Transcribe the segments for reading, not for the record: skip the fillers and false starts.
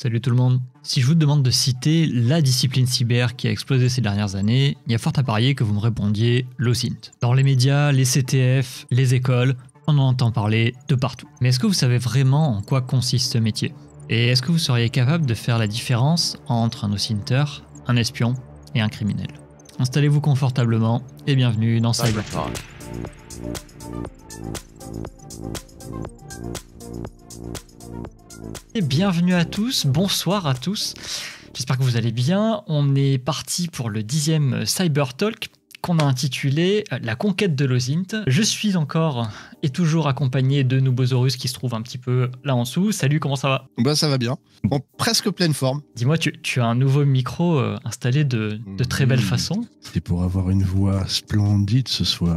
Salut tout le monde. Si je vous demande de citer la discipline cyber qui a explosé ces dernières années, il y a fort à parier que vous me répondiez l'OSINT. Dans les médias, les CTF, les écoles, on en entend parler de partout. Mais est-ce que vous savez vraiment en quoi consiste ce métier? Et est-ce que vous seriez capable de faire la différence entre un OSINTer, un espion et un criminel? Installez-vous confortablement et bienvenue dans Cybertalk. Et bienvenue à tous, bonsoir à tous, j'espère que vous allez bien. On est parti pour le 10e Cybertalk qu'on a intitulé La conquête de l'OSINT. Je suis encore et toujours accompagné de Nubosaurus qui se trouve un petit peu là en dessous. Salut, comment ça va? Bah ça va bien, en presque pleine forme. Dis-moi, tu as un nouveau micro installé de très belle façon. C'est pour avoir une voix splendide ce soir.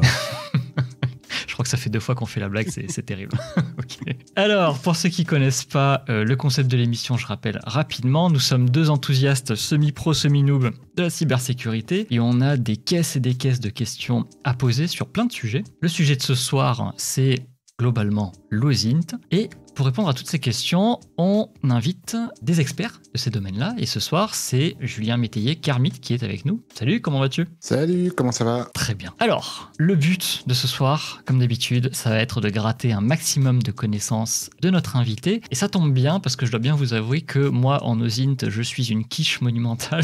Je crois que ça fait 2 fois qu'on fait la blague, c'est terrible. Okay. Alors, pour ceux qui ne connaissent pas le concept de l'émission, je rappelle rapidement, nous sommes 2 enthousiastes semi-pro, semi-noob de la cybersécurité et on a des caisses et des caisses de questions à poser sur plein de sujets. Le sujet de ce soir, c'est globalement l'OSINT et pour répondre à toutes ces questions, on invite des experts de ces domaines-là. Et ce soir, c'est Julien Métayer, Kermit, qui est avec nous. Salut, comment vas-tu? Salut, comment ça va? Très bien. Alors, le but de ce soir, comme d'habitude, ça va être de gratter un maximum de connaissances de notre invité. Et ça tombe bien, parce que je dois bien vous avouer que moi, en OSINT, je suis une quiche monumentale.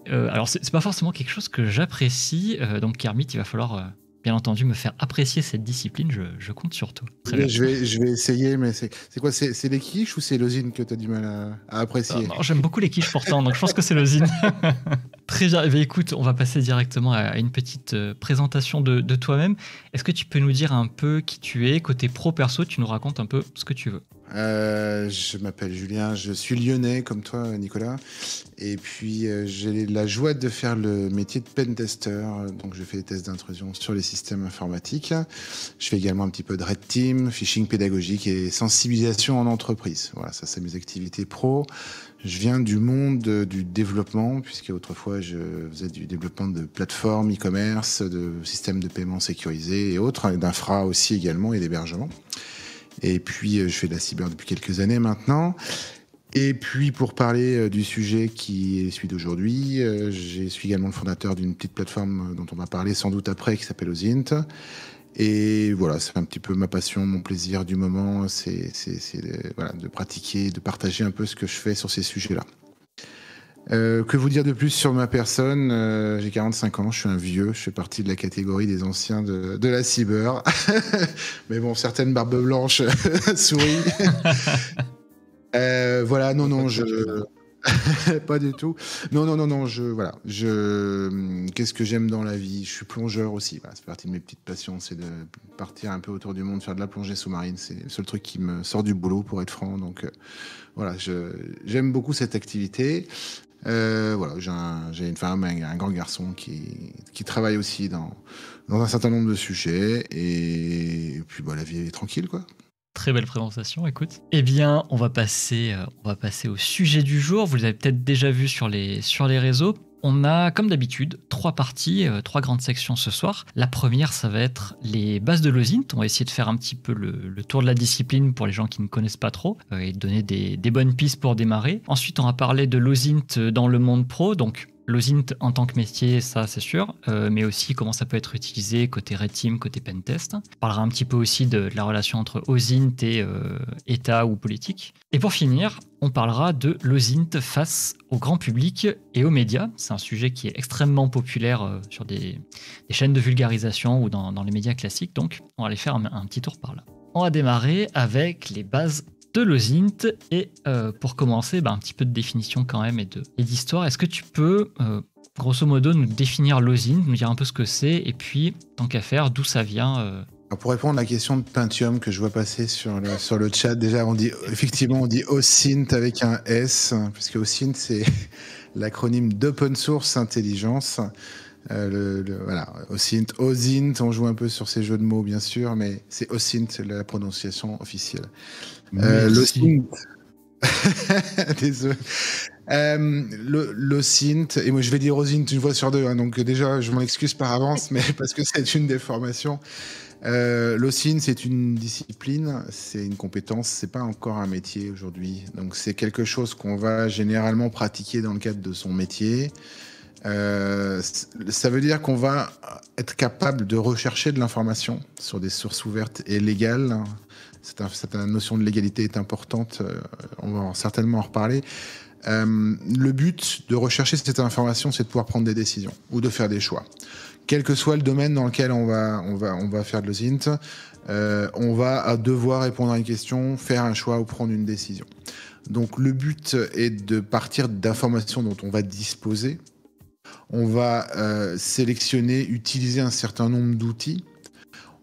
Alors, c'est pas forcément quelque chose que j'apprécie. Donc, Kermit, il va falloir... bien entendu, me faire apprécier cette discipline, je compte sur toi. Très bien. Je vais essayer, mais c'est quoi? C'est les quiches ou c'est l'OSINT que tu as du mal à apprécier? Non, j'aime beaucoup les quiches pourtant, donc je pense que c'est l'OSINT. Très bien. Eh bien, écoute, on va passer directement à une petite présentation de toi-même. Est-ce que tu peux nous dire un peu qui tu es, côté pro-perso, tu nous racontes un peu ce que tu veux? Je m'appelle Julien, je suis lyonnais comme toi Nicolas, et puis j'ai la joie de faire le métier de pentester, donc je fais des tests d'intrusion sur les systèmes informatiques. Je fais également un petit peu de red team, phishing pédagogique et sensibilisation en entreprise. Voilà, ça c'est mes activités pro. Je viens du monde du développement, puisque autrefois je faisais du développement de plateformes e-commerce, de systèmes de paiement sécurisés et autres, d'infra aussi également et d'hébergement. Et puis, je fais de la cyber depuis quelques années maintenant. Et puis, pour parler du sujet qui est celui d'aujourd'hui, je suis également le fondateur d'une petite plateforme dont on va parler sans doute après, qui s'appelle OSINT. Et voilà, c'est un petit peu ma passion, mon plaisir du moment, c'est voilà, de pratiquer, de partager un peu ce que je fais sur ces sujets-là. Que vous dire de plus sur ma personne? J'ai 45 ans, je suis un vieux, je fais partie de la catégorie des anciens de la cyber. Mais bon, certaines barbes blanches sourient. Voilà, non, pas du tout. Non, voilà. Qu'est-ce que j'aime dans la vie? Je suis plongeur aussi. Voilà, c'est partie de mes petites passions, c'est de partir un peu autour du monde, faire de la plongée sous-marine. C'est le seul truc qui me sort du boulot, pour être franc. Donc voilà, j'aime beaucoup cette activité. Voilà, j'ai une femme, un grand garçon qui travaille aussi dans un certain nombre de sujets. Et puis la vie est tranquille, quoi. Très belle présentation, écoute. Eh bien, on va passer au sujet du jour. Vous l'avez peut-être déjà vu sur les réseaux. On a, comme d'habitude, 3 parties, 3 grandes sections ce soir. La première, ça va être les bases de l'OSINT. On va essayer de faire un petit peu le tour de la discipline pour les gens qui ne connaissent pas trop et donner des bonnes pistes pour démarrer. Ensuite, on va parler de l'OSINT dans le monde pro, donc l'OSINT en tant que métier, ça c'est sûr, mais aussi comment ça peut être utilisé côté Red Team, côté Pentest. On parlera un petit peu aussi de la relation entre OSINT et État ou politique. Et pour finir, on parlera de l'OSINT face au grand public et aux médias. C'est un sujet qui est extrêmement populaire sur des chaînes de vulgarisation ou dans les médias classiques, donc on va aller faire un petit tour par là. On va démarrer avec les bases de l'OSINT et pour commencer, un petit peu de définition quand même et d'histoire. Est-ce que tu peux, grosso modo, nous définir l'OSINT, nous dire un peu ce que c'est et puis, tant qu'à faire, d'où ça vient Alors pour répondre à la question de Pentium que je vois passer sur le chat, déjà on dit OSINT avec un S, puisque OSINT c'est l'acronyme d'Open Source Intelligence. Voilà, OSINT, on joue un peu sur ces jeux de mots bien sûr, mais c'est OSINT la prononciation officielle. L'OSINT. Désolé. L'OSINT, et moi je vais dire OSINT une fois sur deux, hein, donc déjà je m'en excuse par avance, mais parce que c'est une déformation. L'OSINT, c'est une discipline, c'est une compétence, c'est pas encore un métier aujourd'hui. Donc c'est quelque chose qu'on va généralement pratiquer dans le cadre de son métier. Ça veut dire qu'on va être capable de rechercher de l'information sur des sources ouvertes et légales. Cette notion de légalité est importante, on va certainement en reparler. Le but de rechercher cette information, c'est de pouvoir prendre des décisions ou de faire des choix. Quel que soit le domaine dans lequel on va faire de l'OSINT, on va devoir répondre à une question, faire un choix ou prendre une décision. Donc le but est de partir d'informations dont on va disposer. On va sélectionner, utiliser un certain nombre d'outils.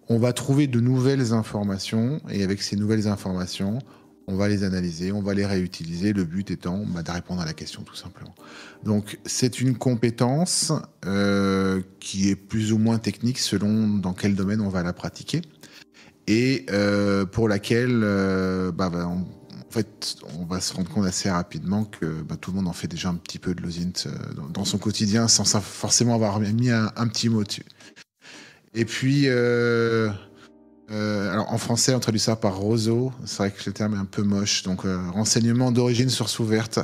On va trouver de nouvelles informations et avec ces nouvelles informations, on va les analyser, on va les réutiliser, le but étant de répondre à la question tout simplement. Donc c'est une compétence qui est plus ou moins technique selon dans quel domaine on va la pratiquer et pour laquelle en fait on va se rendre compte assez rapidement que tout le monde en fait déjà un petit peu de l'OSINT dans son quotidien sans forcément avoir mis un petit mot dessus. Et puis alors en français, on traduit ça par roseau. C'est vrai que le terme est un peu moche. Donc, renseignement d'origine source ouverte.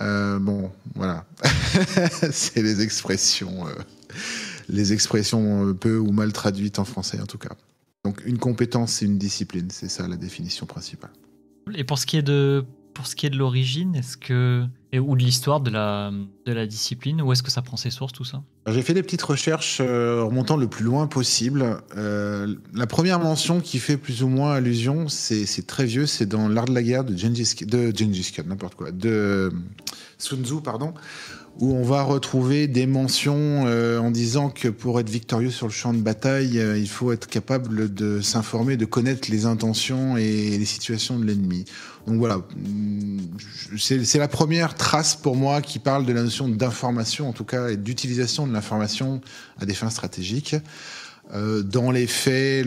Bon, voilà. C'est les expressions peu ou mal traduites en français, en tout cas. Donc, une compétence, c'est une discipline. C'est ça la définition principale. Et pour ce qui est de l'origine, ou de l'histoire de la discipline, où est-ce que ça prend ses sources, tout ça? Alors, j'ai fait des petites recherches remontant le plus loin possible. La première mention qui fait plus ou moins allusion, c'est très vieux, c'est dans L'Art de la guerre de Gengis Khan, n'importe quoi, de Sun Tzu, pardon, où on va retrouver des mentions en disant que pour être victorieux sur le champ de bataille, il faut être capable de s'informer, de connaître les intentions et les situations de l'ennemi. Donc voilà, c'est la première trace pour moi qui parle de la notion d'information, en tout cas, et d'utilisation de l'information à des fins stratégiques. Dans les faits,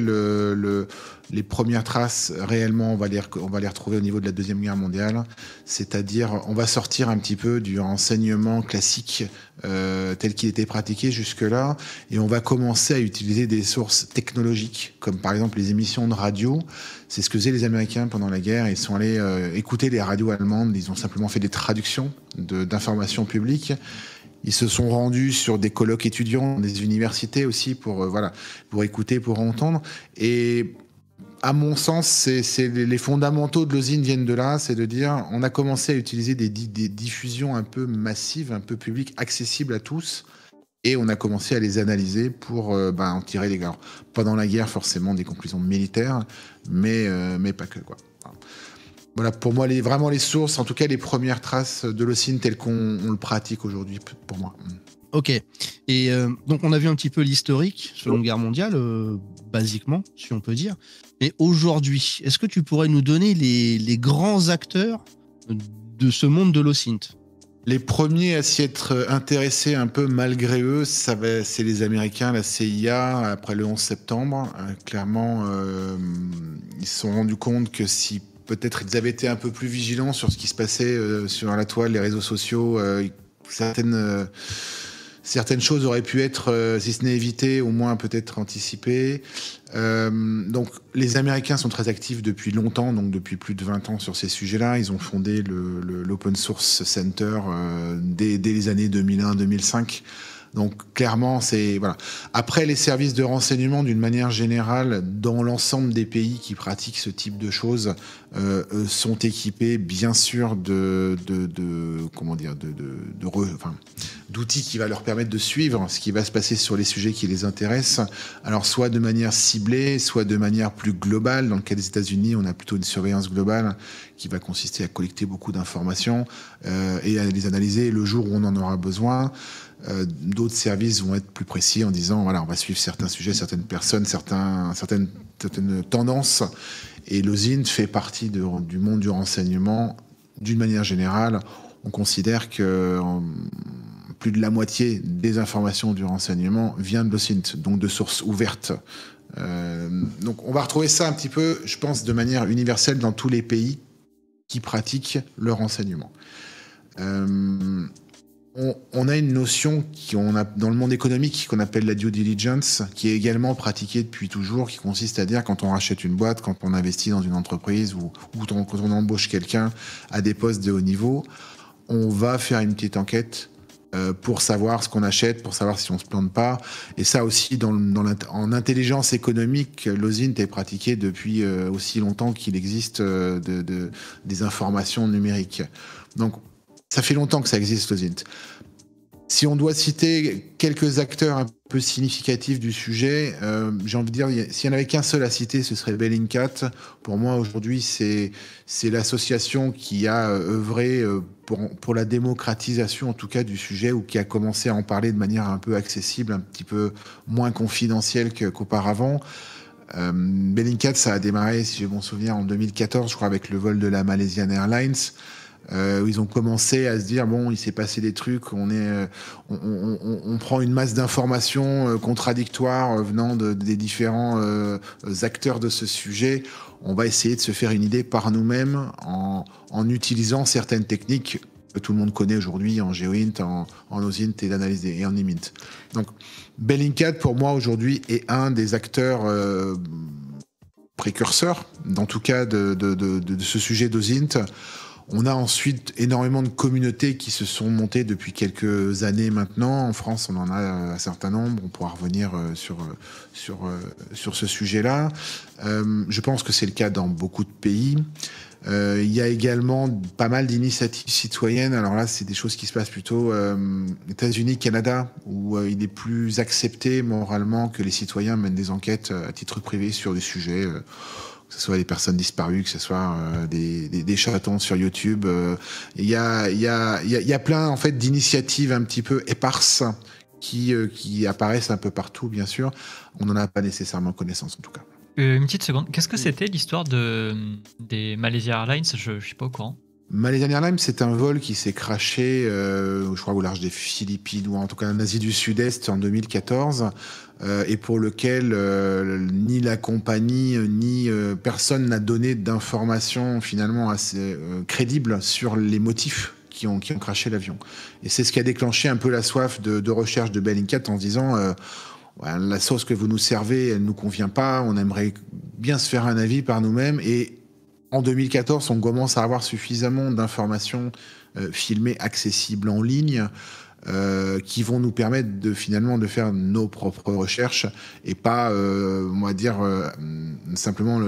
les premières traces, réellement, on va les retrouver au niveau de la Deuxième Guerre mondiale. C'est-à-dire, on va sortir un petit peu du renseignement classique tel qu'il était pratiqué jusque-là, et on va commencer à utiliser des sources technologiques, comme par exemple les émissions de radio. C'est ce que faisaient les Américains pendant la guerre. Ils sont allés écouter les radios allemandes. Ils ont simplement fait des traductions d'informations publiques. Ils se sont rendus sur des colloques étudiants, des universités aussi, pour écouter, pour entendre. Et à mon sens, c'est les fondamentaux de l'OSINT viennent de là, c'est de dire on a commencé à utiliser des diffusions un peu massives, un peu publiques, accessibles à tous, et on a commencé à les analyser pour en tirer des... Alors, pendant la guerre, forcément, des conclusions militaires, mais pas que, quoi. Voilà, pour moi, vraiment les sources, en tout cas les premières traces de l'OSINT tel qu'on le pratique aujourd'hui, pour moi. Ok. Et donc, on a vu un petit peu l'historique, Seconde Guerre mondiale, basiquement, si on peut dire. Mais aujourd'hui, est-ce que tu pourrais nous donner les grands acteurs de ce monde de l'OSINT? Les premiers à s'y être intéressés un peu malgré eux, c'est les Américains, la CIA, après le 11 septembre. Clairement, ils se sont rendus compte que si peut-être ils avaient été un peu plus vigilants sur ce qui se passait sur la toile, les réseaux sociaux, certaines choses auraient pu être, si ce n'est évitées, au moins peut-être anticipées. Donc les Américains sont très actifs depuis longtemps, donc depuis plus de 20 ans sur ces sujets-là. Ils ont fondé l'Open Source Center dès les années 2001-2005. Donc clairement, c'est voilà. Après, les services de renseignement, d'une manière générale, dans l'ensemble des pays qui pratiquent ce type de choses, sont équipés, bien sûr, d'outils qui va leur permettre de suivre ce qui va se passer sur les sujets qui les intéressent. Alors, soit de manière ciblée, soit de manière plus globale. Dans le cas des États-Unis, on a plutôt une surveillance globale qui va consister à collecter beaucoup d'informations et à les analyser le jour où on en aura besoin. D'autres services vont être plus précis en disant voilà, on va suivre certains sujets, certaines personnes, certaines tendances. Et l'OSINT fait partie du monde du renseignement. D'une manière générale, on considère que plus de la moitié des informations du renseignement vient de l'OSINT, donc de sources ouvertes. Donc on va retrouver ça un petit peu, je pense, de manière universelle dans tous les pays qui pratiquent le renseignement. On a une notion dans le monde économique qu'on appelle la due diligence, qui est également pratiquée depuis toujours, qui consiste à dire quand on rachète une boîte, quand on investit dans une entreprise ou quand on embauche quelqu'un à des postes de haut niveau, on va faire une petite enquête pour savoir ce qu'on achète, pour savoir si on se plante pas. Et ça aussi, en intelligence économique, l'OSINT est pratiqué depuis aussi longtemps qu'il existe des informations numériques. Donc, ça fait longtemps que ça existe, l'OSINT. Si on doit citer quelques acteurs un peu significatifs du sujet, j'ai envie de dire, s'il n'y en avait qu'un seul à citer, ce serait Bellingcat. Pour moi, aujourd'hui, c'est l'association qui a œuvré pour la démocratisation, en tout cas, du sujet, ou qui a commencé à en parler de manière un peu accessible, un petit peu moins confidentielle qu'auparavant. Bellingcat, ça a démarré, si j'ai bon souvenir, en 2014, je crois, avec le vol de la Malaysian Airlines. Où ils ont commencé à se dire bon, il s'est passé des trucs, on prend une masse d'informations contradictoires venant des différents acteurs de ce sujet. On va essayer de se faire une idée par nous-mêmes en utilisant certaines techniques que tout le monde connaît aujourd'hui en GeoInt, en OSINT et d'analyse et en IMINT. Donc Bellingcat pour moi aujourd'hui est un des acteurs précurseurs, en tout cas de ce sujet d'OSINT. On a ensuite énormément de communautés qui se sont montées depuis quelques années maintenant. En France, on en a un certain nombre. On pourra revenir sur ce sujet-là. Je pense que c'est le cas dans beaucoup de pays. Il y a également pas mal d'initiatives citoyennes. Alors là, c'est des choses qui se passent plutôt États-Unis, Canada, où il est plus accepté moralement que les citoyens mènent des enquêtes à titre privé sur des sujets... que ce soit des personnes disparues, que ce soit des chatons sur YouTube. Il y a plein en fait d'initiatives un petit peu éparses qui apparaissent un peu partout, bien sûr. On n'en a pas nécessairement connaissance, en tout cas. Une petite seconde. Qu'est-ce que c'était l'histoire des Malaysia Airlines? Je ne suis pas au courant. Malaysian Airlines, c'est un vol qui s'est crashé, je crois, au large des Philippines, ou en tout cas en Asie du Sud-Est en 2014, et pour lequel ni la compagnie, ni personne n'a donné d'informations finalement assez crédibles sur les motifs qui ont crashé l'avion. Et c'est ce qui a déclenché un peu la soif de recherche de Bellingcat en se disant ouais, la sauce que vous nous servez, elle ne nous convient pas, on aimerait bien se faire un avis par nous-mêmes. Et en 2014, on commence à avoir suffisamment d'informations filmées, accessibles en ligne, qui vont nous permettre finalement de faire nos propres recherches et pas, on va dire, simplement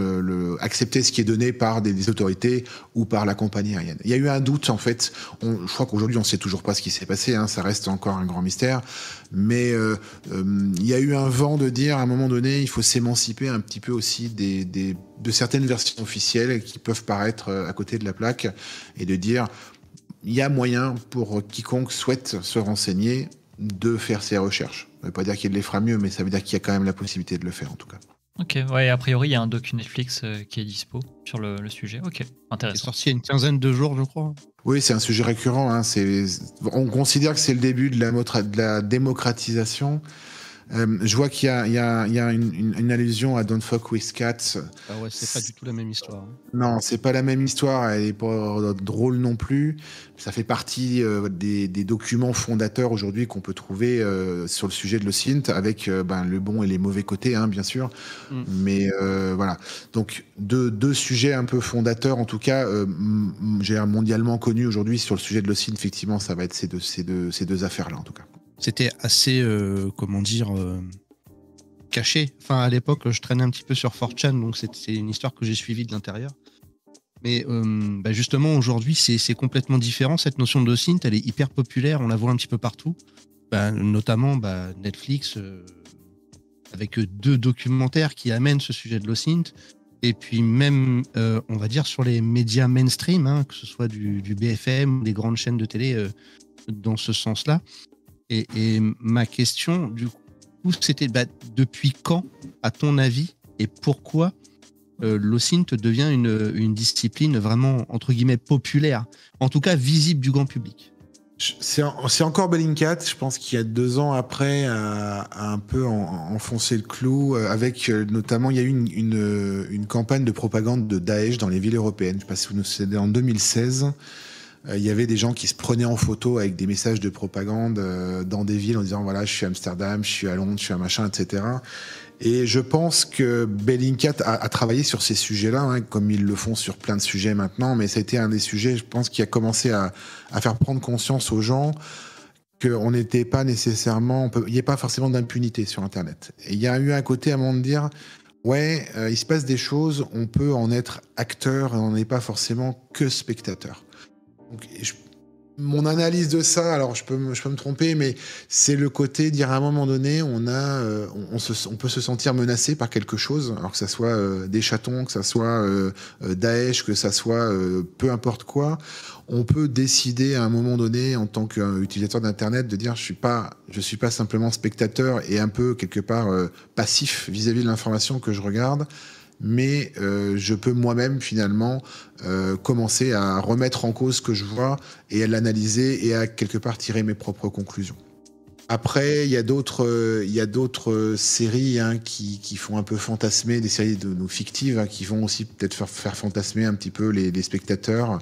accepter ce qui est donné par des autorités ou par la compagnie aérienne. Il y a eu un doute, en fait. Je crois qu'aujourd'hui, on ne sait toujours pas ce qui s'est passé. Hein, ça reste encore un grand mystère. Mais il y a eu un vent de dire, à un moment donné, il faut s'émanciper un petit peu aussi de certaines versions officielles qui peuvent paraître à côté de la plaque et de dire... Il y a moyen pour quiconque souhaite se renseigner de faire ses recherches. Ça ne veut pas dire qu'il les fera mieux, mais ça veut dire qu'il y a quand même la possibilité de le faire en tout cas. Ok, ouais, a priori il y a un docu Netflix qui est dispo sur le sujet. Ok, intéressant. C'est sorti il y a une quinzaine de jours, je crois. Oui, c'est un sujet récurrent. Hein. On considère que c'est le début de la démocratisation. Je vois qu'il y a une allusion à Don't Fuck With Cats. Ah ouais, c'est pas du tout la même histoire. Hein. Non, c'est pas la même histoire. Elle est pas drôle non plus. Ça fait partie des documents fondateurs aujourd'hui qu'on peut trouver sur le sujet de l'OSINT avec le bon et les mauvais côtés, hein, bien sûr. Mais voilà. Donc deux sujets un peu fondateurs, en tout cas, mondialement connus aujourd'hui sur le sujet de l'OSINT. Effectivement, ça va être ces deux affaires-là, en tout cas. C'était assez, caché. Enfin, à l'époque, je traînais un petit peu sur 4chan, donc c'est une histoire que j'ai suivie de l'intérieur. Mais justement, aujourd'hui, c'est complètement différent. Cette notion de l'OSINT, elle est hyper populaire, on la voit un petit peu partout. Notamment Netflix, avec 2 documentaires qui amènent ce sujet de l'OSINT. Et puis même, on va dire, sur les médias mainstream, hein, que ce soit du BFM, des grandes chaînes de télé, dans ce sens-là. Et ma question, du coup, c'était depuis quand, à ton avis, et pourquoi l'OSINT devient une discipline vraiment, entre guillemets, populaire, en tout cas visible du grand public? C'est encore Bellingcat, je pense qu'il y a 2 ans après, a un peu enfoncé le clou, avec notamment, il y a eu une campagne de propagande de Daesh dans les villes européennes. Je ne sais pas si vous nous savez, en 2016. il y avait des gens qui se prenaient en photo avec des messages de propagande dans des villes en disant voilà, je suis à Amsterdam, je suis à Londres, je suis à machin, etc. Et je pense que Bellingcat a travaillé sur ces sujets-là, hein, comme ils le font sur plein de sujets maintenant, mais ça a été un des sujets, je pense, qui a commencé à faire prendre conscience aux gens qu'on n'était pas nécessairement, il n'y a pas forcément d'impunité sur Internet. Et il y a eu un côté à un moment de dire, ouais, il se passe des choses, on peut en être acteur et on n'est pas forcément que spectateur. Donc, mon analyse de ça, alors je peux me tromper, mais c'est le côté dire à un moment donné, on peut se sentir menacé par quelque chose, alors que ça soit des chatons, que ça soit Daesh, que ça soit peu importe quoi. On peut décider à un moment donné, en tant qu'utilisateur d'Internet, de dire je suis pas simplement spectateur et un peu quelque part passif vis-à-vis de l'information que je regarde. Mais je peux moi-même finalement commencer à remettre en cause ce que je vois et à l'analyser et à quelque part tirer mes propres conclusions. Après, il y a d'autres séries qui font un peu fantasmer, des séries fictives qui vont aussi peut-être faire fantasmer un petit peu les spectateurs.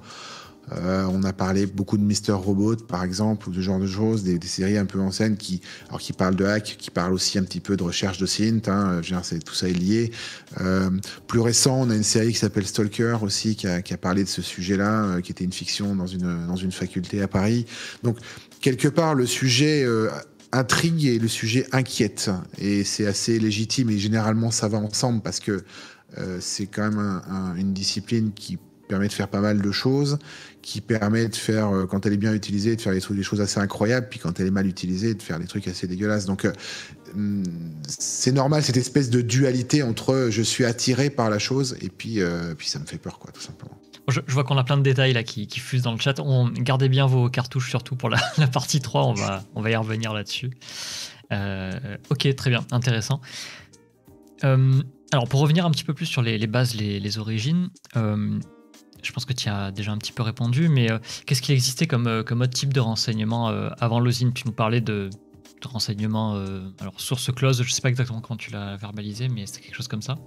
On a parlé beaucoup de Mr. Robot, par exemple, ou de ce genre de choses, des séries un peu anciennes qui parlent de hack, qui parlent aussi un petit peu de recherche de synth. Hein, tout ça est lié. Plus récent, on a une série qui s'appelle Stalker aussi, qui a parlé de ce sujet-là, qui était une fiction dans une faculté à Paris. Donc, quelque part, le sujet intrigue et le sujet inquiète. Et c'est assez légitime et généralement, ça va ensemble parce que c'est quand même une discipline qui permet de faire pas mal de choses, qui permet de faire, quand elle est bien utilisée, de faire des choses assez incroyables, puis quand elle est mal utilisée, de faire des trucs assez dégueulasses. Donc c'est normal cette espèce de dualité entre je suis attiré par la chose et puis ça me fait peur, quoi, tout simplement. Je vois qu'on a plein de détails là qui fusent dans le chat. Gardez bien vos cartouches, surtout pour la partie 3, on va y revenir là-dessus. Ok, très bien, intéressant. Alors pour revenir un petit peu plus sur les bases, les origines, je pense que tu y as déjà un petit peu répondu, mais qu'est-ce qu'il existait comme autre type de renseignement avant l'osine? Tu nous parlais de renseignements, alors source close, je sais pas exactement comment tu l'as verbalisé, mais c'était quelque chose comme ça.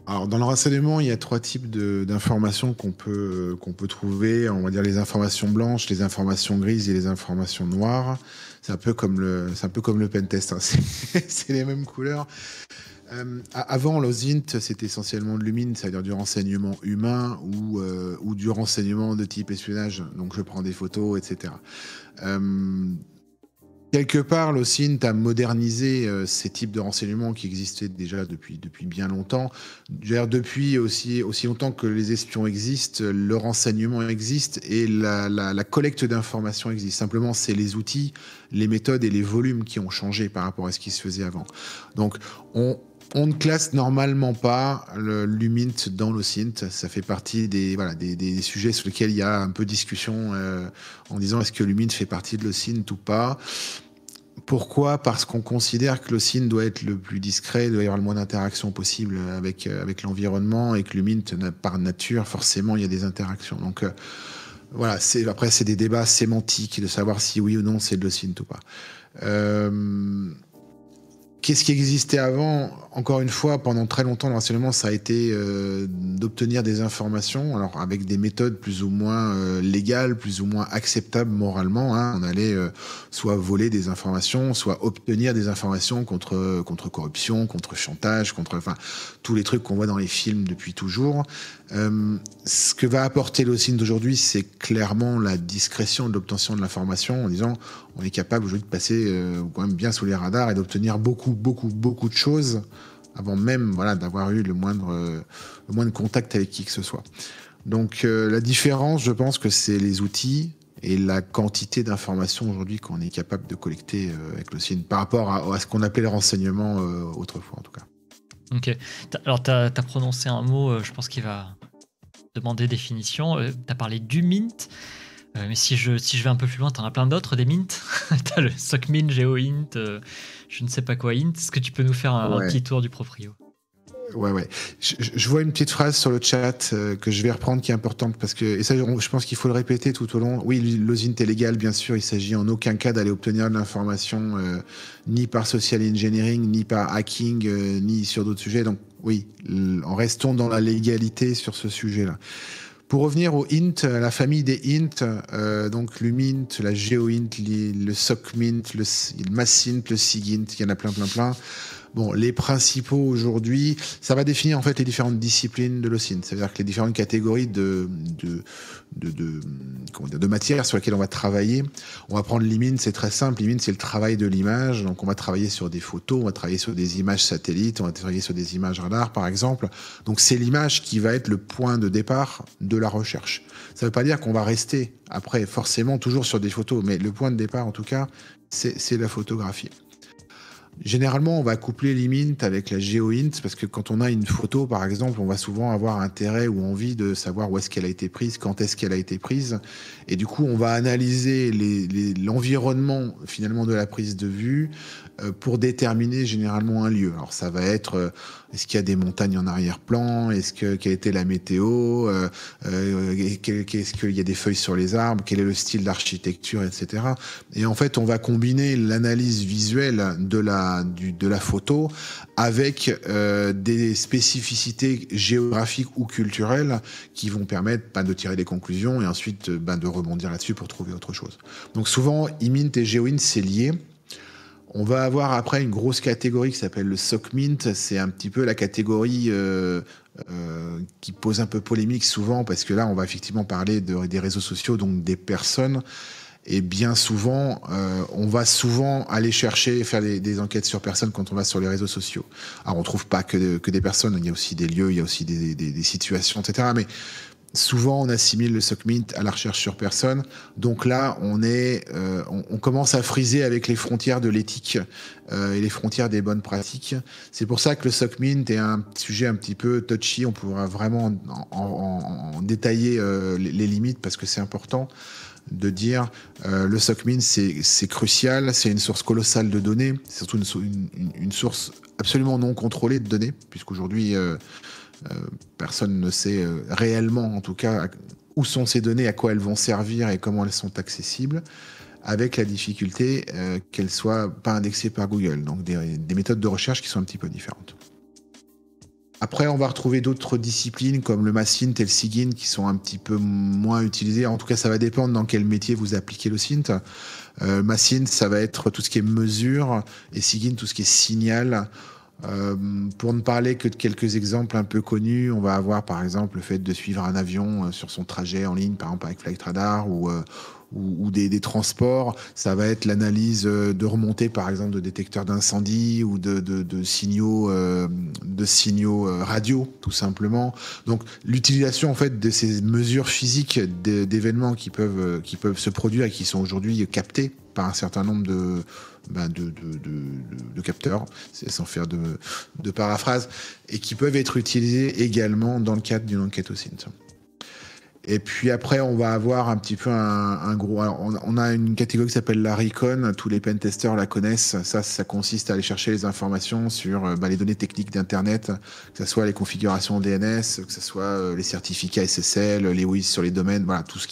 Alors, dans le renseignement, il y a 3 types d'informations qu'on peut trouver. On va dire les informations blanches, les informations grises et les informations noires. C'est un peu comme le pentest, hein. C'est les mêmes couleurs. Avant, l'OSINT, c'était essentiellement de l'humine, c'est-à-dire du renseignement humain ou du renseignement de type espionnage. Donc, je prends des photos, etc. Quelque part, l'OSINT a modernisé ces types de renseignements qui existaient déjà depuis bien longtemps. Depuis aussi longtemps que les espions existent, le renseignement existe et la collecte d'informations existe. Simplement, c'est les outils, les méthodes et les volumes qui ont changé par rapport à ce qui se faisait avant. Donc, on ne classe normalement pas l'UMINT dans l'OSINT. Ça fait partie des sujets sur lesquels il y a un peu de discussion en disant est-ce que l'UMINT fait partie de l'OSINT ou pas. Pourquoi ? Parce qu'on considère que l'OSINT doit être le plus discret, doit y avoir le moins d'interaction possible avec l'environnement et que l'UMINT, par nature, forcément, il y a des interactions. Donc voilà, après, c'est des débats sémantiques de savoir si oui ou non c'est de l'OSINT ou pas. Qu'est-ce qui existait avant ? Encore une fois, pendant très longtemps, le renseignement, ça a été d'obtenir des informations, alors avec des méthodes plus ou moins légales, plus ou moins acceptables moralement. Hein. On allait soit voler des informations, soit obtenir des informations contre corruption, contre chantage, enfin tous les trucs qu'on voit dans les films depuis toujours. Ce que va apporter l'OSINT d'aujourd'hui, c'est clairement la discrétion de l'obtention de l'information en disant on est capable aujourd'hui de passer quand même bien sous les radars et d'obtenir beaucoup de choses avant même d'avoir eu le moindre contact avec qui que ce soit. Donc la différence, je pense que c'est les outils et la quantité d'informations aujourd'hui qu'on est capable de collecter avec l'OSINT par rapport à ce qu'on appelait le renseignement autrefois en tout cas. Ok. Alors tu as prononcé un mot, je pense qu'il va demander définition. Tu as parlé du mint. Mais si je vais un peu plus loin, t'en as plein d'autres, des mints. T'as le SOCMINT, GeoInt, je ne sais pas quoi int. Est-ce que tu peux nous faire un petit tour du proprio ? Ouais. Je vois une petite phrase sur le chat que je vais reprendre qui est importante parce que, et ça, je pense qu'il faut le répéter tout au long. Oui, l'OSINT est légal, bien sûr. Il s'agit en aucun cas d'aller obtenir de l'information ni par social engineering, ni par hacking, ni sur d'autres sujets. Donc, oui, restons dans la légalité sur ce sujet-là. Pour revenir au int, à la famille des int, donc le mint, la geoint, le socmint, le massint, le sigint, il y en a plein. Bon, les principaux aujourd'hui, ça va définir en fait les différentes disciplines de l'OSINT. C'est-à-dire que les différentes catégories de matières sur lesquelles on va travailler. On va prendre l'IMINT, c'est très simple. L'IMINT, c'est le travail de l'image. Donc, on va travailler sur des photos, on va travailler sur des images satellites, on va travailler sur des images radar, par exemple. Donc, c'est l'image qui va être le point de départ de la recherche. Ça ne veut pas dire qu'on va rester après forcément toujours sur des photos, mais le point de départ, en tout cas, c'est la photographie. Généralement, on va coupler l'IMINT avec la GeoInt parce que quand on a une photo, par exemple, on va souvent avoir intérêt ou envie de savoir où est-ce qu'elle a été prise, quand est-ce qu'elle a été prise. Et du coup, on va analyser l'environnement finalement de la prise de vue pour déterminer généralement un lieu. Alors, ça va être est-ce qu'il y a des montagnes en arrière-plan, quelle était la météo, est-ce qu'il y a des feuilles sur les arbres, quel est le style d'architecture, etc. Et en fait, on va combiner l'analyse visuelle de la photo avec des spécificités géographiques ou culturelles qui vont permettre de tirer des conclusions et ensuite de rebondir là-dessus pour trouver autre chose. Donc souvent, IMINT et GeoInt, c'est lié. On va avoir après une grosse catégorie qui s'appelle le SOCMINT. C'est un petit peu la catégorie qui pose un peu polémique souvent parce que là, on va effectivement parler des réseaux sociaux, donc des personnes. Et bien souvent, on va souvent aller chercher, faire des enquêtes sur personnes quand on va sur les réseaux sociaux. Alors, on ne trouve pas que des personnes, il y a aussi des lieux, il y a aussi des situations, etc. Mais souvent, on assimile le SOCMINT à la recherche sur personne. Donc là, on commence à friser avec les frontières de l'éthique et les frontières des bonnes pratiques. C'est pour ça que le SOCMINT est un sujet un petit peu touchy. On pourra vraiment en détailler les limites parce que c'est important de dire le SOCMINT, c'est crucial, c'est une source colossale de données, c'est surtout une source absolument non contrôlée de données, puisqu'aujourd'hui, personne ne sait réellement, en tout cas, où sont ces données, à quoi elles vont servir et comment elles sont accessibles, avec la difficulté qu'elles ne soient pas indexées par Google. Donc des méthodes de recherche qui sont un petit peu différentes. Après, on va retrouver d'autres disciplines comme le massint et le sigint qui sont un petit peu moins utilisées. En tout cas, ça va dépendre dans quel métier vous appliquez le SINT. Massint, ça va être tout ce qui est mesure et sigint, tout ce qui est signal. Pour ne parler que de quelques exemples un peu connus, on va avoir par exemple le fait de suivre un avion sur son trajet en ligne, par exemple avec Flight Radar ou des transports. Ça va être l'analyse de remontée par exemple de détecteurs d'incendie ou de signaux radio tout simplement. Donc l'utilisation en fait de ces mesures physiques d'événements qui peuvent se produire et qui sont aujourd'hui captés par un certain nombre de capteurs, sans faire de paraphrase, et qui peuvent être utilisés également dans le cadre d'une enquête au SINT. Et puis après, on va avoir un petit peu un gros... On a une catégorie qui s'appelle la Recon, tous les pentesters la connaissent. Ça consiste à aller chercher les informations sur les données techniques d'Internet, que ce soit les configurations DNS, que ce soit les certificats SSL, les WIS sur les domaines, voilà, tout ce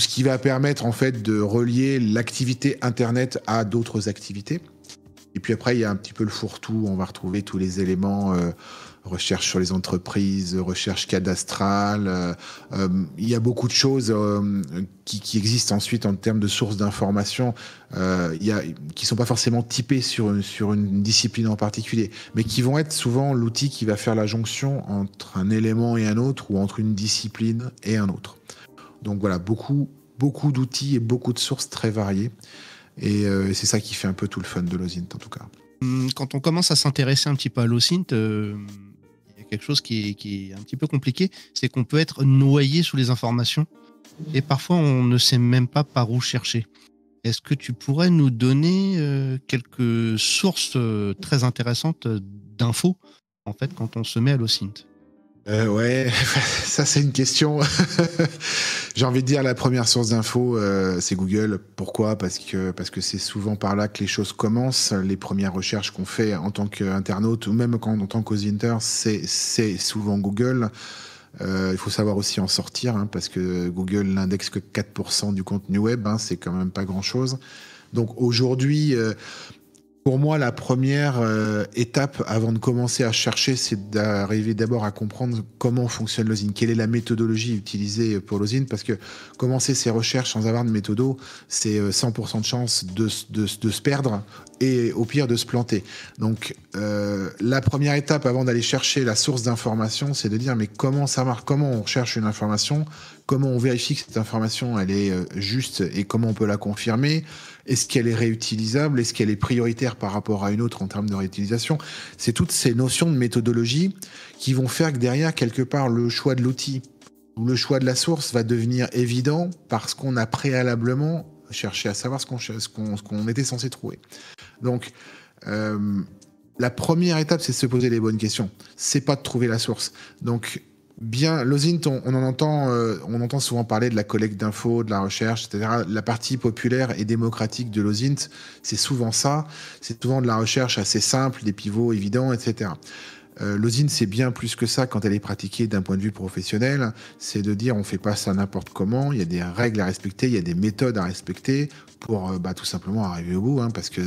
qui va permettre en fait de relier l'activité Internet à d'autres activités. Et puis après, il y a un petit peu le fourre-tout. On va retrouver tous les éléments recherche sur les entreprises, recherche cadastrale. Il y a beaucoup de choses qui existent ensuite en termes de sources d'informations qui sont pas forcément typées sur une discipline en particulier, mais qui vont être souvent l'outil qui va faire la jonction entre un élément et un autre ou entre une discipline et un autre. Donc voilà, beaucoup d'outils et beaucoup de sources très variées. Et c'est ça qui fait un peu tout le fun de l'OSINT en tout cas. Quand on commence à s'intéresser un petit peu à l'OSINT, il y a quelque chose qui est un petit peu compliqué, c'est qu'on peut être noyé sous les informations et parfois on ne sait même pas par où chercher. Est-ce que tu pourrais nous donner quelques sources très intéressantes d'infos en fait quand on se met à l'OSINT? Ouais, ça c'est une question. J'ai envie de dire la première source d'info, c'est Google. Pourquoi ? Parce que c'est souvent par là que les choses commencent. Les premières recherches qu'on fait en tant qu'internaute ou même en tant qu'OSINTer, c'est souvent Google. Il faut savoir aussi en sortir, parce que Google n'indexe que 4% du contenu web, c'est quand même pas grand-chose. Donc aujourd'hui, Pour moi, la première étape avant de commencer à chercher, c'est d'arriver d'abord à comprendre comment fonctionne l'osine, quelle est la méthodologie utilisée pour l'osine, parce que commencer ces recherches sans avoir de méthodo, c'est 100% de chance de se perdre et au pire de se planter. Donc la première étape avant d'aller chercher la source d'information, c'est de dire mais comment ça marche, comment on cherche une information, comment on vérifie que cette information elle est juste et comment on peut la confirmer. Est-ce qu'elle est réutilisable? Est-ce qu'elle est prioritaire par rapport à une autre en termes de réutilisation? C'est toutes ces notions de méthodologie qui vont faire que derrière, quelque part, le choix de l'outil ou le choix de la source va devenir évident parce qu'on a préalablement cherché à savoir ce qu'on était censé trouver. Donc, la première étape, c'est de se poser les bonnes questions. C'est pas de trouver la source. Donc, l'OSINT, on entend souvent parler de la collecte d'infos, de la recherche, etc. La partie populaire et démocratique de l'OSINT, c'est souvent ça. C'est souvent de la recherche assez simple, des pivots évidents, etc. L'osine, c'est bien plus que ça quand elle est pratiquée d'un point de vue professionnel. C'est de dire on fait pas ça n'importe comment, il y a des règles à respecter, il y a des méthodes à respecter pour tout simplement arriver au bout. Parce que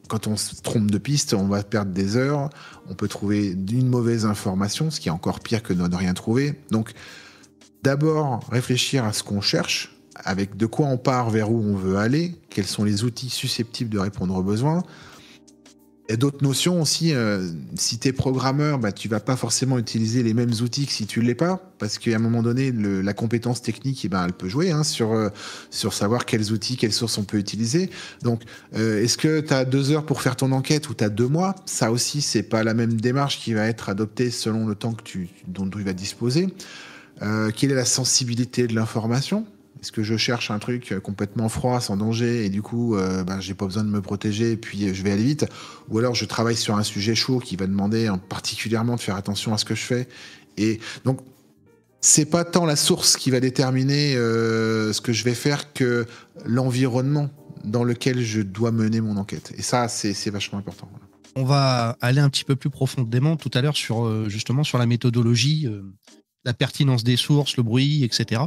quand on se trompe de piste, on va perdre des heures, on peut trouver une mauvaise information, ce qui est encore pire que de ne rien trouver. Donc d'abord réfléchir à ce qu'on cherche, avec de quoi on part, vers où on veut aller, quels sont les outils susceptibles de répondre aux besoins. Il y a d'autres notions aussi. Si tu es programmeur, tu vas pas forcément utiliser les mêmes outils que si tu l'es pas, parce qu'à un moment donné, la compétence technique, elle peut jouer sur savoir quels outils, quelles sources on peut utiliser. Donc, est-ce que tu as 2 heures pour faire ton enquête ou tu as 2 mois? Ça aussi, c'est pas la même démarche qui va être adoptée selon le temps dont tu vas disposer. Quelle est la sensibilité de l'information? Est-ce que je cherche un truc complètement froid, sans danger, et du coup, j'ai pas besoin de me protéger, et puis je vais aller vite? Ou alors je travaille sur un sujet chaud qui va demander particulièrement de faire attention à ce que je fais. Et donc, c'est pas tant la source qui va déterminer ce que je vais faire que l'environnement dans lequel je dois mener mon enquête. Et ça, c'est vachement important. Voilà. On va aller un petit peu plus profondément tout à l'heure justement sur la méthodologie, la pertinence des sources, le bruit, etc.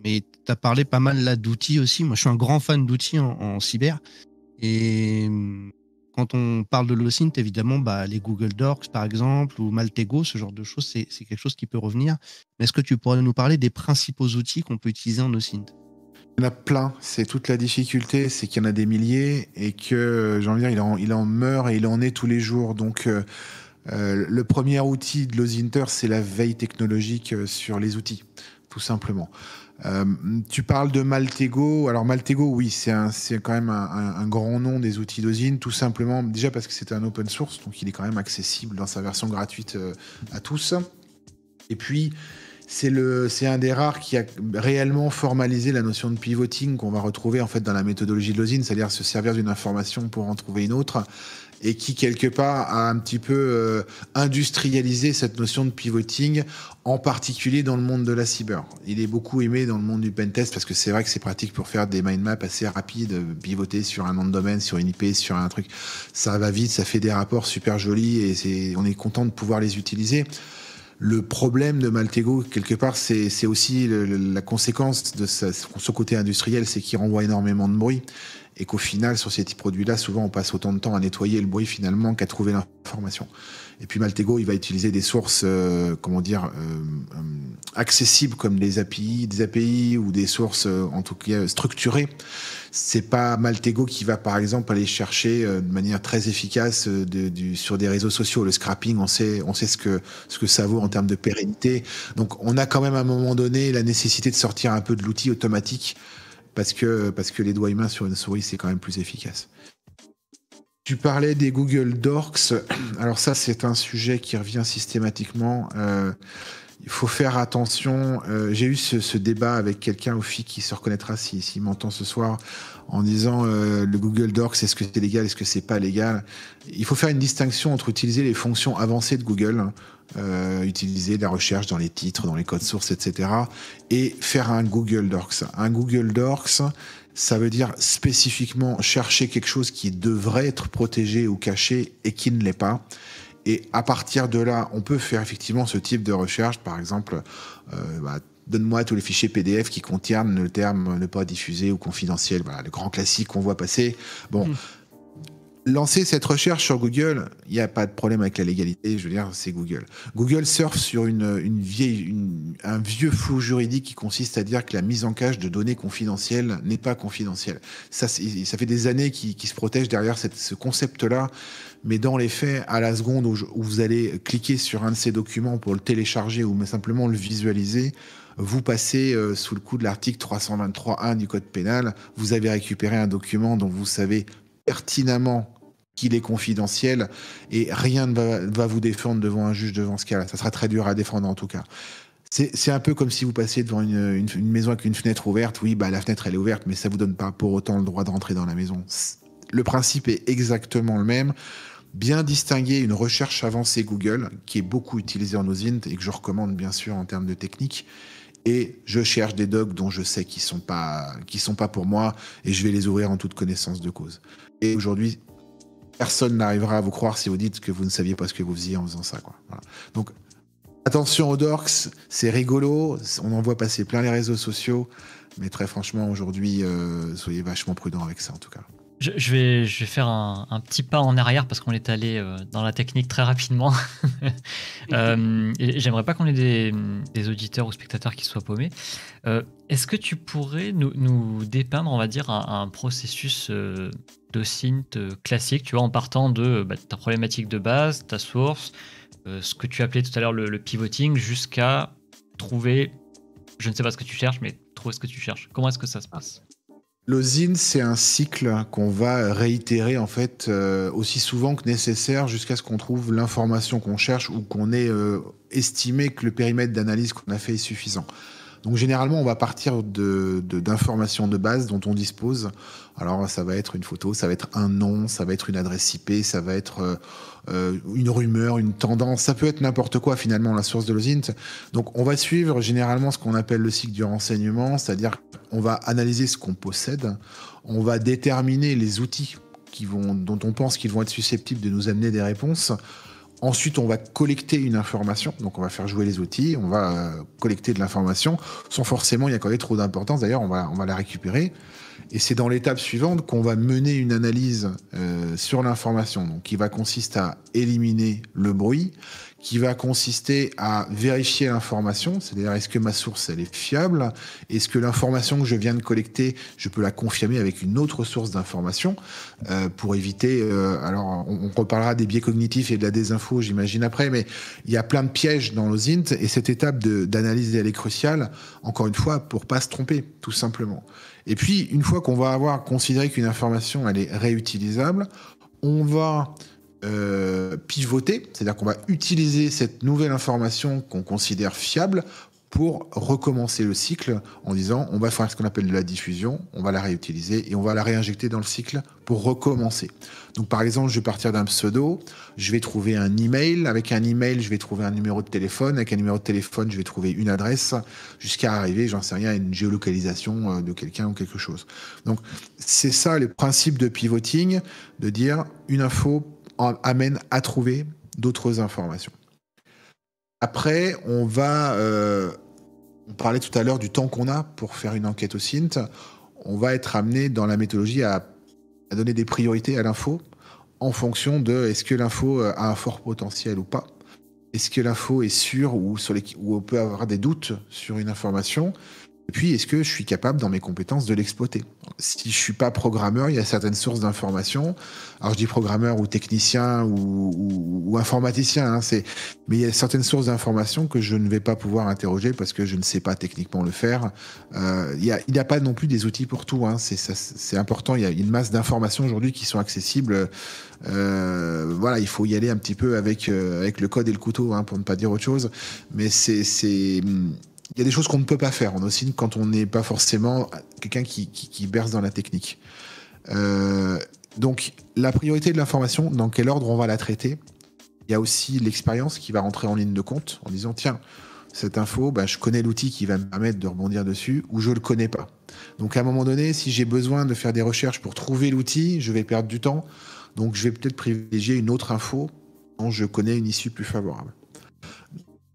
Mais tu as parlé pas mal là d'outils aussi. Moi, je suis un grand fan d'outils en cyber. Et quand on parle de l'OSINT, évidemment, les Google Docs, par exemple, ou Maltego, ce genre de choses, c'est quelque chose qui peut revenir. Mais est-ce que tu pourrais nous parler des principaux outils qu'on peut utiliser en OSINT? Il y en a plein. C'est toute la difficulté, c'est qu'il y en a des milliers et que, j'ai envie de dire, il en meurt et il en est tous les jours. Donc, le premier outil de l'OSINTer, c'est la veille technologique sur les outils, tout simplement. Tu parles de Maltego. Alors Maltego, oui, c'est quand même un grand nom des outils d'OSINT, tout simplement déjà parce que c'est un open source, donc il est quand même accessible dans sa version gratuite à tous. Et puis c'est un des rares qui a réellement formalisé la notion de pivoting qu'on va retrouver en fait dans la méthodologie de l'OSINT, c'est-à-dire se servir d'une information pour en trouver une autre, et qui quelque part a un petit peu industrialisé cette notion de pivoting, en particulier dans le monde de la cyber. Il est beaucoup aimé dans le monde du pentest parce que c'est vrai que c'est pratique pour faire des mind maps assez rapides, pivoter sur un nom de domaine, sur une IP, sur un truc. Ça va vite, ça fait des rapports super jolis et on est content de pouvoir les utiliser. Le problème de Maltego, quelque part, c'est aussi la conséquence de son côté industriel, c'est qu'il renvoie énormément de bruit. Et qu'au final, sur ces petits produits-là, souvent, on passe autant de temps à nettoyer le bruit finalement qu'à trouver l'information. Et puis Maltego, il va utiliser des sources, accessibles comme des API ou des sources, en tout cas, structurées. C'est pas Maltego qui va, par exemple, aller chercher de manière très efficace sur des réseaux sociaux. Le scrapping, on sait ce que ça vaut en termes de pérennité. Donc, on a quand même à un moment donné la nécessité de sortir un peu de l'outil automatique parce que les doigts et mains sur une souris, c'est quand même plus efficace. Tu parlais des Google Docs. Alors ça, c'est un sujet qui revient systématiquement. Il faut faire attention. J'ai eu ce débat avec quelqu'un au FIC qui se reconnaîtra s'il m'entend ce soir, en disant le Google Docs, est-ce que c'est légal, est-ce que c'est pas légal? Il faut faire une distinction entre utiliser les fonctions avancées de Google, utiliser la recherche dans les titres, dans les codes sources, etc., et faire un Google Docs. Un Google Docs, ça veut dire spécifiquement chercher quelque chose qui devrait être protégé ou caché et qui ne l'est pas. Et à partir de là, on peut faire effectivement ce type de recherche. Par exemple, donne-moi tous les fichiers PDF qui contiennent le terme ne pas diffuser ou confidentiel. Voilà, le grand classique qu'on voit passer. Bon, lancer cette recherche sur Google, il n'y a pas de problème avec la légalité, je veux dire, c'est Google. Google surfe sur un vieux flou juridique qui consiste à dire que la mise en cache de données confidentielles n'est pas confidentielle. Ça fait des années qu'ils se protègent derrière ce concept-là, mais dans les faits, à la seconde où vous allez cliquer sur un de ces documents pour le télécharger ou simplement le visualiser, vous passez sous le coup de l'article 323.1 du Code pénal, vous avez récupéré un document dont vous savez pertinemment qu'il est confidentiel et rien ne va vous défendre devant un juge devant ce cas-là. Ça sera très dur à défendre en tout cas. C'est un peu comme si vous passiez devant une maison avec une fenêtre ouverte. Oui, la fenêtre elle est ouverte, mais ça vous donne pas pour autant le droit de rentrer dans la maison. Le principe est exactement le même. Bien distinguer une recherche avancée Google, qui est beaucoup utilisée en OSINT et que je recommande bien sûr en termes de technique, et je cherche des docs dont je sais qu'ils sont pas pour moi et je vais les ouvrir en toute connaissance de cause. Et aujourd'hui, personne n'arrivera à vous croire si vous dites que vous ne saviez pas ce que vous faisiez en faisant ça, quoi. Voilà. Donc, attention aux dorks, c'est rigolo, on en voit passer plein les réseaux sociaux, mais très franchement, aujourd'hui, soyez vachement prudents avec ça, en tout cas. Je vais faire un petit pas en arrière parce qu'on est allé dans la technique très rapidement. Et j'aimerais pas qu'on ait des auditeurs ou spectateurs qui soient paumés. Est-ce que tu pourrais nous dépeindre, on va dire, un processus d'OSINT classique, tu vois, en partant de ta problématique de base, ta source, ce que tu appelais tout à l'heure le pivoting, jusqu'à trouver, je ne sais pas ce que tu cherches, mais trouver ce que tu cherches. Comment est-ce que ça se passe ? L'OSINT, c'est un cycle qu'on va réitérer en fait aussi souvent que nécessaire jusqu'à ce qu'on trouve l'information qu'on cherche ou qu'on ait estimé que le périmètre d'analyse qu'on a fait est suffisant. Donc généralement, on va partir d'informations de base dont on dispose. Alors ça va être une photo, ça va être un nom, ça va être une adresse IP, ça va être une rumeur, une tendance, ça peut être n'importe quoi finalement la source de l'OSINT. Donc on va suivre généralement ce qu'on appelle le cycle du renseignement, c'est-à-dire on va analyser ce qu'on possède, on va déterminer les outils dont on pense qu'ils vont être susceptibles de nous amener des réponses. Ensuite, on va collecter une information, donc on va faire jouer les outils, on va collecter de l'information, sans forcément y accorder trop d'importance, d'ailleurs on va la récupérer, et c'est dans l'étape suivante qu'on va mener une analyse sur l'information, donc qui va consister à éliminer le bruit, qui va consister à vérifier l'information, c'est-à-dire est-ce que ma source elle est fiable, est-ce que l'information que je viens de collecter, je peux la confirmer avec une autre source d'information pour éviter, alors on reparlera des biais cognitifs et de la désinfo j'imagine après, mais il y a plein de pièges dans l'OSINT et cette étape d'analyse elle est cruciale, encore une fois, pour pas se tromper, tout simplement. Et puis, une fois qu'on va avoir considéré qu'une information elle est réutilisable, on va pivoter, c'est-à-dire qu'on va utiliser cette nouvelle information qu'on considère fiable pour recommencer le cycle en disant on va faire ce qu'on appelle de la diffusion, on va la réutiliser et on va la réinjecter dans le cycle pour recommencer. Donc par exemple, je vais partir d'un pseudo, je vais trouver un email, avec un email, je vais trouver un numéro de téléphone, avec un numéro de téléphone, je vais trouver une adresse, jusqu'à arriver, j'en sais rien, à une géolocalisation de quelqu'un ou quelque chose. Donc c'est ça le principe de pivoting, de dire une info amène à trouver d'autres informations. Après, on parlait tout à l'heure du temps qu'on a pour faire une enquête OSINT. On va être amené dans la méthodologie à donner des priorités à l'info en fonction de est-ce que l'info a un fort potentiel ou pas. Est-ce que l'info est sûre ou on peut avoir des doutes sur une information. Et puis, est-ce que je suis capable, dans mes compétences, de l'exploiter ? Si je suis pas programmeur, il y a certaines sources d'informations. Alors, je dis programmeur ou technicien ou informaticien, hein, mais il y a certaines sources d'informations que je ne vais pas pouvoir interroger parce que je ne sais pas techniquement le faire. Il y a pas non plus des outils pour tout, hein. C'est important. Il y a une masse d'informations aujourd'hui qui sont accessibles. Voilà, il faut y aller un petit peu avec le code et le couteau, hein, pour ne pas dire autre chose. Mais il y a des choses qu'on ne peut pas faire en OSINT quand on n'est pas forcément quelqu'un qui berce dans la technique. Donc, la priorité de l'information, dans quel ordre on va la traiter ? Il y a aussi l'expérience qui va rentrer en ligne de compte en disant, tiens, cette info, je connais l'outil qui va me permettre de rebondir dessus ou je ne le connais pas. Donc, à un moment donné, si j'ai besoin de faire des recherches pour trouver l'outil, je vais perdre du temps. Donc, je vais peut-être privilégier une autre info dont je connais une issue plus favorable.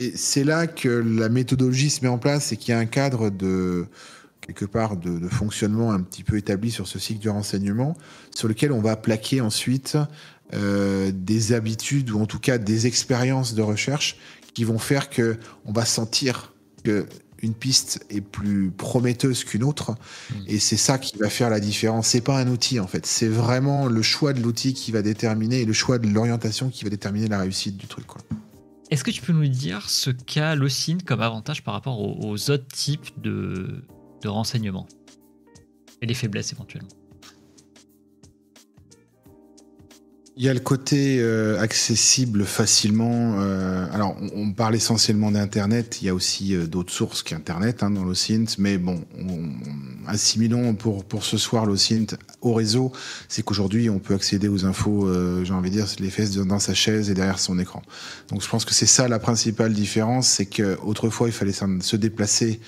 Et c'est là que la méthodologie se met en place et qu'il y a un cadre de quelque part de fonctionnement un petit peu établi sur ce cycle du renseignement, sur lequel on va plaquer ensuite des habitudes ou en tout cas des expériences de recherche qui vont faire que on va sentir que une piste est plus prometteuse qu'une autre, et c'est ça qui va faire la différence. C'est pas un outil en fait, c'est vraiment le choix de l'outil qui va déterminer et le choix de l'orientation qui va déterminer la réussite du truc, quoi. Est-ce que tu peux nous dire ce qu'a l'OSINT comme avantage par rapport aux autres types de renseignements et les faiblesses éventuellement? Il y a le côté accessible facilement. Alors, on parle essentiellement d'Internet. Il y a aussi d'autres sources qu'Internet dans l'OSINT. Mais bon, assimilons pour ce soir l'OSINT au réseau. C'est qu'aujourd'hui, on peut accéder aux infos, j'ai envie de dire, les fesses dans sa chaise et derrière son écran. Donc, je pense que c'est ça la principale différence. C'est qu'autrefois, il fallait se déplacer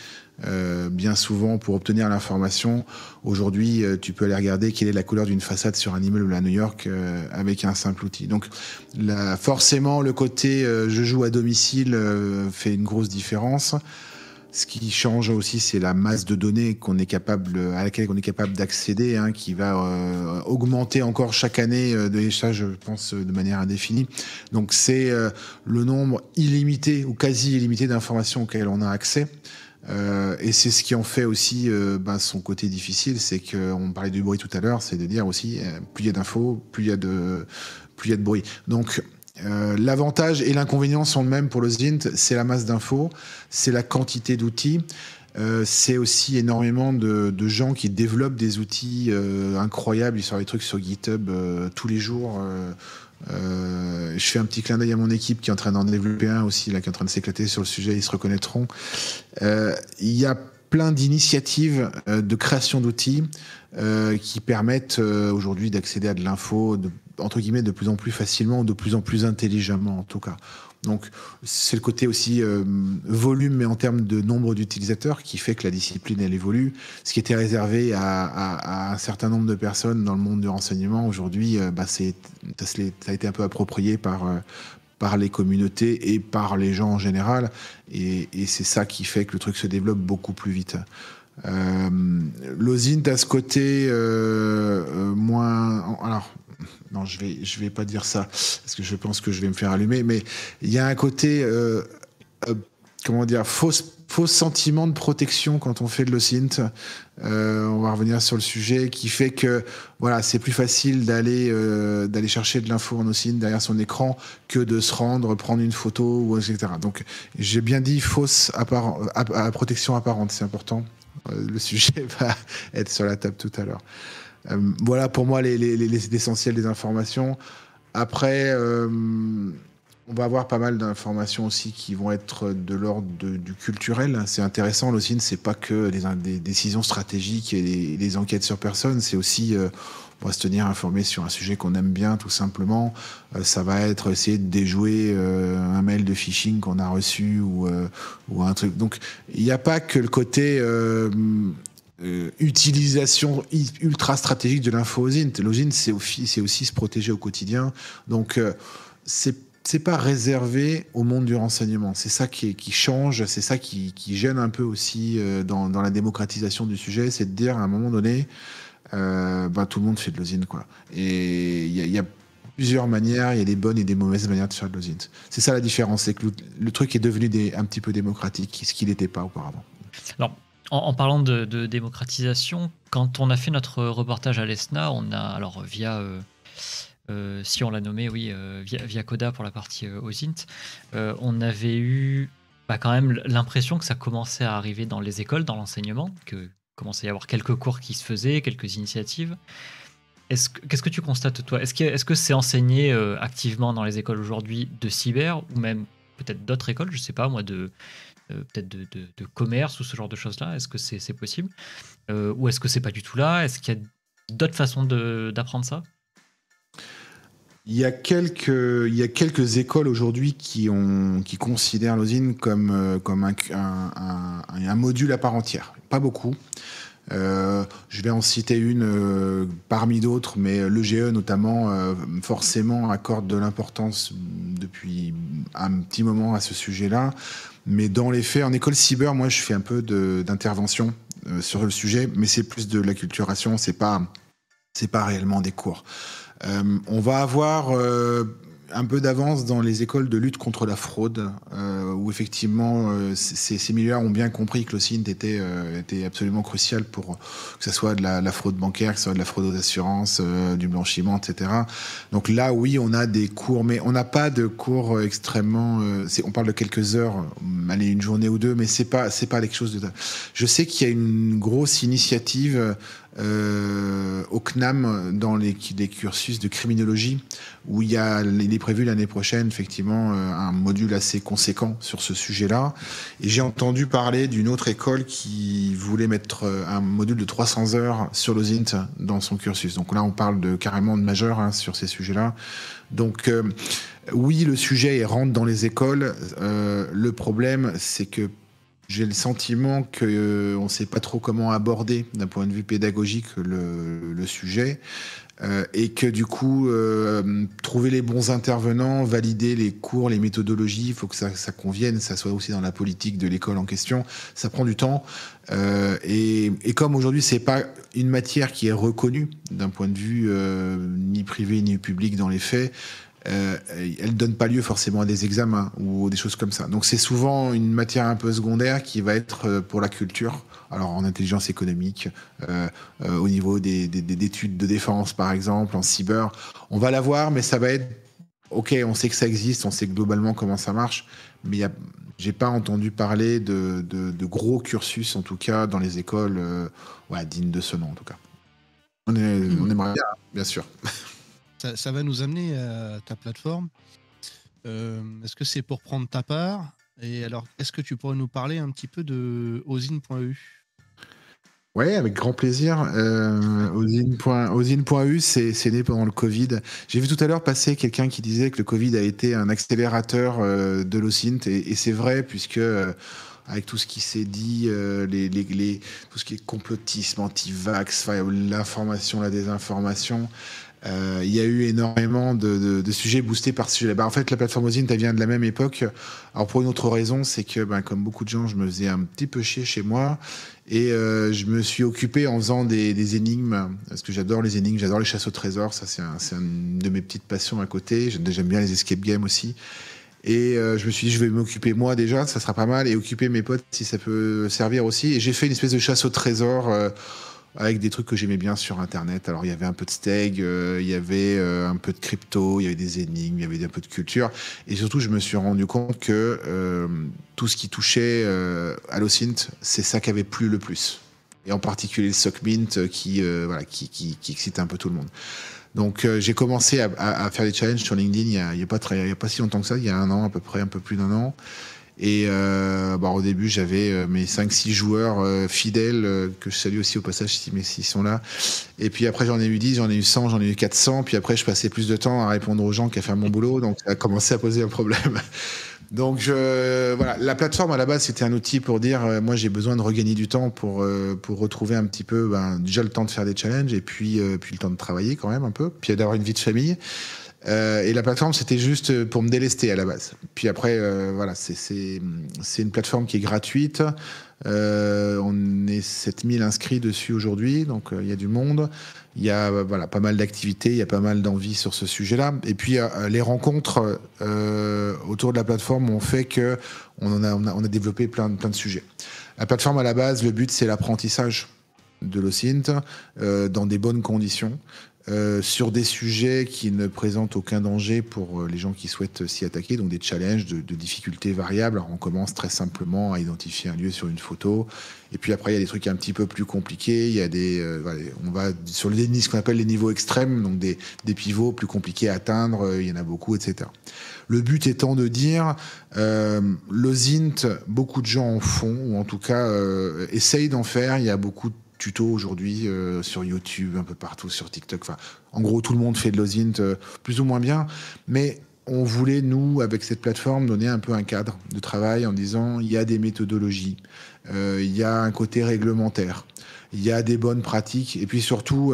bien souvent pour obtenir l'information. Aujourd'hui, tu peux aller regarder quelle est la couleur d'une façade sur un immeuble à New York avec un simple outil. Donc forcément, le côté je joue à domicile fait une grosse différence. Ce qui change aussi, c'est la masse de données à laquelle on est capable d'accéder, qui va augmenter encore chaque année, ça je pense de manière indéfinie. Donc c'est le nombre illimité ou quasi illimité d'informations auxquelles on a accès. Et c'est ce qui en fait aussi son côté difficile, c'est qu'on parlait du bruit tout à l'heure, c'est de dire aussi plus il y a d'infos, plus il y a de bruit. Donc l'avantage et l'inconvénient sont le même pour le ZINT, c'est la masse d'infos, c'est la quantité d'outils. C'est aussi énormément de gens qui développent des outils incroyables. Ils sortent des trucs sur GitHub tous les jours. Je fais un petit clin d'œil à mon équipe qui est en train d'en développer un aussi, là, qui est en train de s'éclater sur le sujet, ils se reconnaîtront. Il y a plein d'initiatives de création d'outils qui permettent aujourd'hui d'accéder à de l'info, entre guillemets, de plus en plus facilement, ou de plus en plus intelligemment en tout cas. Donc c'est le côté aussi volume, mais en termes de nombre d'utilisateurs, qui fait que la discipline elle évolue. Ce qui était réservé à un certain nombre de personnes dans le monde du renseignement, aujourd'hui ça a été un peu approprié par les communautés et par les gens en général, et c'est ça qui fait que le truc se développe beaucoup plus vite. L'OSINT a ce côté moins... Alors, non, je vais pas dire ça, parce que je pense que je vais me faire allumer, mais il y a un côté, comment dire, faux sentiment de protection quand on fait de l'OSINT. On va revenir sur le sujet, qui fait que voilà, c'est plus facile d'aller chercher de l'info en OSINT derrière son écran que de se rendre, prendre une photo, etc. Donc j'ai bien dit fausse protection apparente, c'est important. Le sujet va être sur la table tout à l'heure. Voilà pour moi l'essentiel des informations. Après, on va avoir pas mal d'informations aussi qui vont être de l'ordre du culturel. C'est intéressant, l'OSINT, c'est pas que des décisions stratégiques et des enquêtes sur personne, c'est aussi on va se tenir informé sur un sujet qu'on aime bien, tout simplement. Ça va être essayer de déjouer un mail de phishing qu'on a reçu ou un truc. Donc il n'y a pas que le côté utilisation ultra stratégique de l'info OSINT. L'OSINT, c'est aussi se protéger au quotidien. Donc c'est pas réservé au monde du renseignement. C'est ça qui change, c'est ça qui gêne un peu aussi dans la démocratisation du sujet, c'est de dire à un moment donné, tout le monde fait de l'OSINT, quoi. Et il y a plusieurs manières, il y a des bonnes et des mauvaises manières de faire de l'OSINT. C'est ça la différence, c'est que le truc est devenu un petit peu démocratique, ce qu'il n'était pas auparavant. Alors, en parlant de démocratisation, quand on a fait notre reportage à l'ESNA, on a, alors via... si on l'a nommé, oui, via Coda pour la partie OSINT, on avait eu quand même l'impression que ça commençait à arriver dans les écoles, dans l'enseignement, que commençait à y avoir quelques cours qui se faisaient, quelques initiatives. Qu'est-ce que tu constates, toi ? Est-ce que c'est enseigné activement dans les écoles aujourd'hui de cyber, ou même peut-être d'autres écoles, je ne sais pas moi, peut-être de commerce ou ce genre de choses-là ? Est-ce que c'est possible ? Ou est-ce que c'est pas du tout là ? Est-ce qu'il y a d'autres façons d'apprendre ça ? Il y a quelques écoles aujourd'hui qui considèrent l'OSINT comme un module à part entière. Pas beaucoup. Je vais en citer une parmi d'autres, mais l'EGE notamment forcément accorde de l'importance depuis un petit moment à ce sujet-là. Mais dans les faits, en école cyber, moi je fais un peu d'intervention sur le sujet, mais c'est plus de l'acculturation, c'est pas réellement des cours. On va avoir un peu d'avance dans les écoles de lutte contre la fraude, où effectivement ces milieux-là ont bien compris que l'OSINT était absolument crucial pour que ce soit de la fraude bancaire, que ce soit de la fraude aux assurances, du blanchiment, etc. Donc là, oui, on a des cours, mais on n'a pas de cours extrêmement... on parle de quelques heures, allez, une journée ou deux, mais c'est pas quelque chose de... Je sais qu'il y a une grosse initiative au CNAM dans les cursus de criminologie où il est prévu l'année prochaine effectivement un module assez conséquent sur ce sujet-là, et j'ai entendu parler d'une autre école qui voulait mettre un module de 300 heures sur l'OSINT dans son cursus. Donc là on parle carrément de majeur sur ces sujets-là. Donc oui, le sujet rentre dans les écoles. Le problème, c'est que j'ai le sentiment qu'on ne sait pas trop comment aborder d'un point de vue pédagogique le sujet, et que du coup, trouver les bons intervenants, valider les cours, les méthodologies, il faut que ça convienne, ça soit aussi dans la politique de l'école en question, ça prend du temps. Et comme aujourd'hui, c'est pas une matière qui est reconnue d'un point de vue ni privé ni public dans les faits, elle ne donne pas lieu forcément à des examens ou des choses comme ça. Donc c'est souvent une matière un peu secondaire qui va être pour la culture, alors en intelligence économique, au niveau des études de défense par exemple, en cyber. On va l'avoir, mais ça va être... Ok, on sait que ça existe, on sait globalement comment ça marche, mais j'ai pas entendu parler de gros cursus, en tout cas dans les écoles dignes de ce nom en tout cas. On aimerait bien sûr. Ça va nous amener à ta plateforme. Est-ce que c'est pour prendre ta part? Et alors, est-ce que tu pourrais nous parler un petit peu de OSINT.eu? Ouais, avec grand plaisir. OSINT.eu, c'est né pendant le Covid. J'ai vu tout à l'heure passer quelqu'un qui disait que le Covid a été un accélérateur de l'OSINT, et c'est vrai, puisque avec tout ce qui s'est dit, tout ce qui est complotisme, anti-vax, l'information, la désinformation, il y a eu énormément de sujets boostés par ce sujet. En fait, la plateforme OSINT, elle vient de la même époque. Alors, pour une autre raison, c'est que, comme beaucoup de gens, je me faisais un petit peu chier chez moi. Et je me suis occupé en faisant des énigmes, parce que j'adore les énigmes, j'adore les chasses au trésor. Ça, c'est une de mes petites passions à côté. J'aime bien les escape games aussi. Et je me suis dit, je vais m'occuper moi déjà, ça sera pas mal, et occuper mes potes si ça peut servir aussi. Et j'ai fait une espèce de chasse au trésor avec des trucs que j'aimais bien sur Internet. Alors, il y avait un peu de steg, il y avait un peu de crypto, il y avait des énigmes, il y avait un peu de culture. Et surtout, je me suis rendu compte que tout ce qui touchait à l'OSINT, c'est ça qui avait plu le plus. Et en particulier le SOCMINT qui excite un peu tout le monde. Donc, j'ai commencé à faire des challenges sur LinkedIn il y a pas si longtemps que ça, il y a un an à peu près, un peu plus d'un an. Et au début, j'avais mes 5-6 joueurs fidèles que je salue aussi au passage s'ils sont là. Et puis après, j'en ai eu 10, j'en ai eu 100, j'en ai eu 400. Puis après, je passais plus de temps à répondre aux gens qu'à faire mon boulot. Donc, ça a commencé à poser un problème. Donc, voilà. La plateforme, à la base, c'était un outil pour dire moi, j'ai besoin de regagner du temps pour retrouver un petit peu déjà le temps de faire des challenges et puis le temps de travailler quand même un peu, puis d'avoir une vie de famille. Et la plateforme, c'était juste pour me délester à la base. Puis après, c'est une plateforme qui est gratuite. On est 7000 inscrits dessus aujourd'hui, donc il y a du monde. Il y a pas mal d'activités, il y a pas mal d'envie sur ce sujet-là. Et puis les rencontres autour de la plateforme ont fait que on a développé plein de sujets. La plateforme, à la base, le but, c'est l'apprentissage de l'OSINT dans des bonnes conditions. Sur des sujets qui ne présentent aucun danger pour les gens qui souhaitent s'y attaquer, donc des challenges de difficultés variables. Alors on commence très simplement à identifier un lieu sur une photo, et puis après il y a des trucs un petit peu plus compliqués. Il y a on va sur ce qu'on appelle les niveaux extrêmes, donc des pivots plus compliqués à atteindre. Il y en a beaucoup, etc. Le but étant de dire l'OSINT, beaucoup de gens en font, ou en tout cas essayent d'en faire. Il y a beaucoup de tutos aujourd'hui sur YouTube, un peu partout, sur TikTok. Enfin, en gros, tout le monde fait de l'OSINT plus ou moins bien. Mais on voulait, nous, avec cette plateforme, donner un peu un cadre de travail en disant il y a des méthodologies, il y a un côté réglementaire, il y a des bonnes pratiques. Et puis surtout,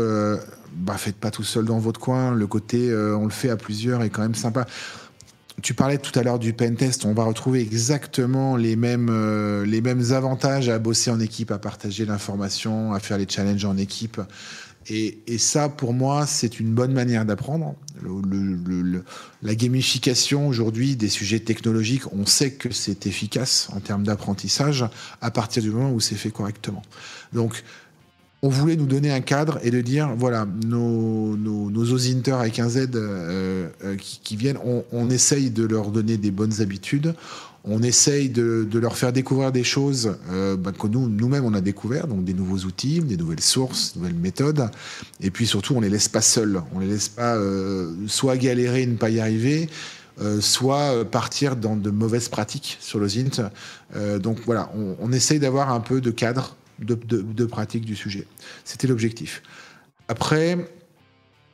faites pas tout seul dans votre coin. Le côté on le fait à plusieurs est quand même sympa. tu parlais tout à l'heure du pentest, on va retrouver exactement les mêmes avantages à bosser en équipe, à partager l'information, à faire les challenges en équipe. Et ça, pour moi, c'est une bonne manière d'apprendre. La gamification aujourd'hui des sujets technologiques, on sait que c'est efficace en termes d'apprentissage à partir du moment où c'est fait correctement. Donc, on voulait nous donner un cadre et de dire, voilà, nos OSINTers avec un Z qui viennent, on essaye de leur donner des bonnes habitudes, on essaye de leur faire découvrir des choses que nous-mêmes on a découvert, donc des nouveaux outils, des nouvelles sources, des nouvelles méthodes, et puis surtout on les laisse pas seuls, on les laisse pas soit galérer et ne pas y arriver, soit partir dans de mauvaises pratiques sur l'OSINT. Donc voilà, on essaye d'avoir un peu de cadre de pratique du sujet. C'était l'objectif. Après,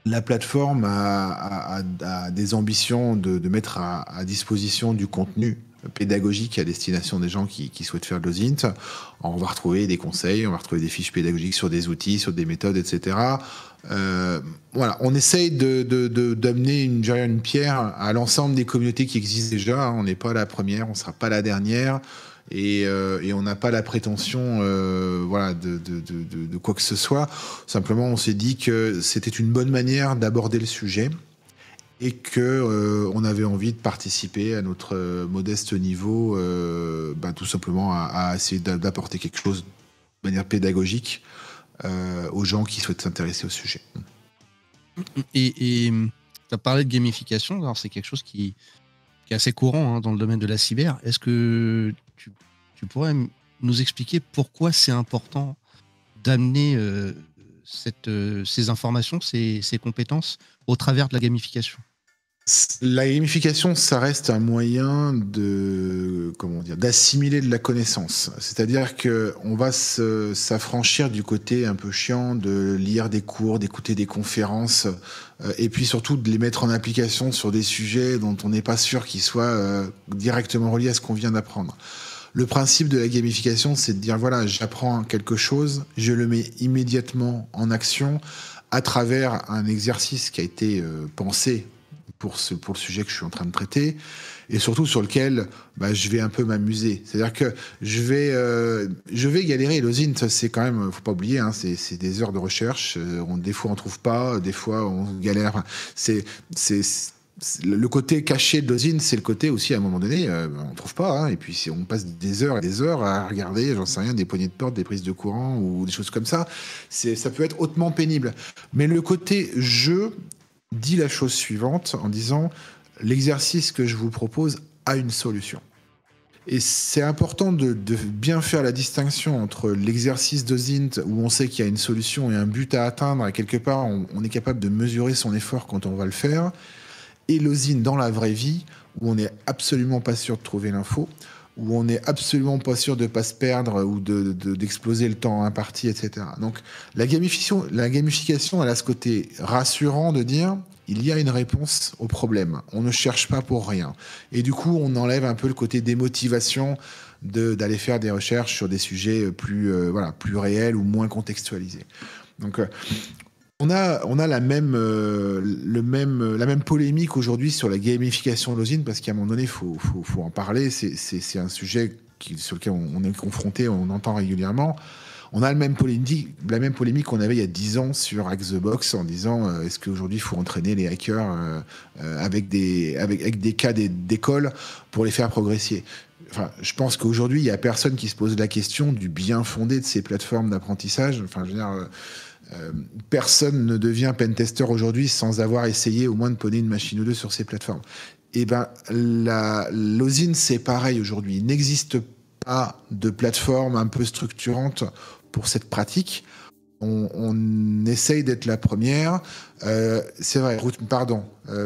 la plateforme a des ambitions de mettre à disposition du contenu pédagogique à destination des gens qui souhaitent faire de l'OSINT. On va retrouver des conseils, on va retrouver des fiches pédagogiques sur des outils, sur des méthodes, etc. Voilà, on essaye d'amener une pierre à l'ensemble des communautés qui existent déjà. On n'est pas la première, on ne sera pas la dernière. Et on n'a pas la prétention voilà, de quoi que ce soit. Simplement, on s'est dit que c'était une bonne manière d'aborder le sujet et qu'on avait envie de participer à notre modeste niveau, tout simplement à essayer d'apporter quelque chose de manière pédagogique aux gens qui souhaitent s'intéresser au sujet. Et tu as parlé de gamification, alors c'est quelque chose qui est assez courant dans le domaine de la cyber. Est-ce que tu pourrais nous expliquer pourquoi c'est important d'amener ces informations, ces compétences au travers de la gamification? La gamification, ça reste un moyen d'assimiler de la connaissance. C'est-à-dire qu'on va s'affranchir du côté un peu chiant de lire des cours, d'écouter des conférences, et puis surtout de les mettre en application sur des sujets dont on n'est pas sûr qu'ils soient directement reliés à ce qu'on vient d'apprendre. Le principe de la gamification, c'est de dire, voilà, j'apprends quelque chose, je le mets immédiatement en action à travers un exercice qui a été pensé pour le sujet que je suis en train de traiter, et surtout sur lequel je vais un peu m'amuser. C'est-à-dire que je vais galérer. L'OSINT, c'est quand même, faut pas oublier, c'est des heures de recherche. Des fois, on trouve pas, des fois, on galère. Le côté caché de l'OSINT, c'est le côté aussi, à un moment donné, on trouve pas. Et puis, si on passe des heures et des heures à regarder, j'en sais rien, des poignées de porte, des prises de courant ou des choses comme ça, ça peut être hautement pénible. Mais le côté jeu dit la chose suivante en disant l'exercice que je vous propose a une solution. Et c'est important de bien faire la distinction entre l'exercice d'OSINT où on sait qu'il y a une solution et un but à atteindre, et quelque part on est capable de mesurer son effort quand on va le faire, et l'OSINT dans la vraie vie où on n'est absolument pas sûr de trouver l'info, où on n'est absolument pas sûr de ne pas se perdre ou d'exploser le temps imparti, etc. Donc la gamification, elle a ce côté rassurant de dire il y a une réponse au problème. On ne cherche pas pour rien. Et du coup, on enlève un peu le côté démotivation d'aller faire des recherches sur des sujets plus réels ou moins contextualisés. Donc on a la même polémique aujourd'hui sur la gamification de l'OSINT, parce qu'à un moment donné, il faut en parler. C'est un sujet sur lequel on est confronté, on entend régulièrement. On a la même polémique qu'on avait il y a 10 ans sur Hack the Box, en disant est-ce qu'aujourd'hui il faut entraîner les hackers avec des cas d'école pour les faire progresser. Enfin, je pense qu'aujourd'hui, il n'y a personne qui se pose la question du bien fondé de ces plateformes d'apprentissage. Enfin, je veux dire, personne ne devient pentester aujourd'hui sans avoir essayé au moins de podder une machine ou deux sur ces plateformes. Et l'OSINT, c'est pareil aujourd'hui. Il n'existe pas de plateforme un peu structurante pour cette pratique. On essaye d'être la première. C'est vrai,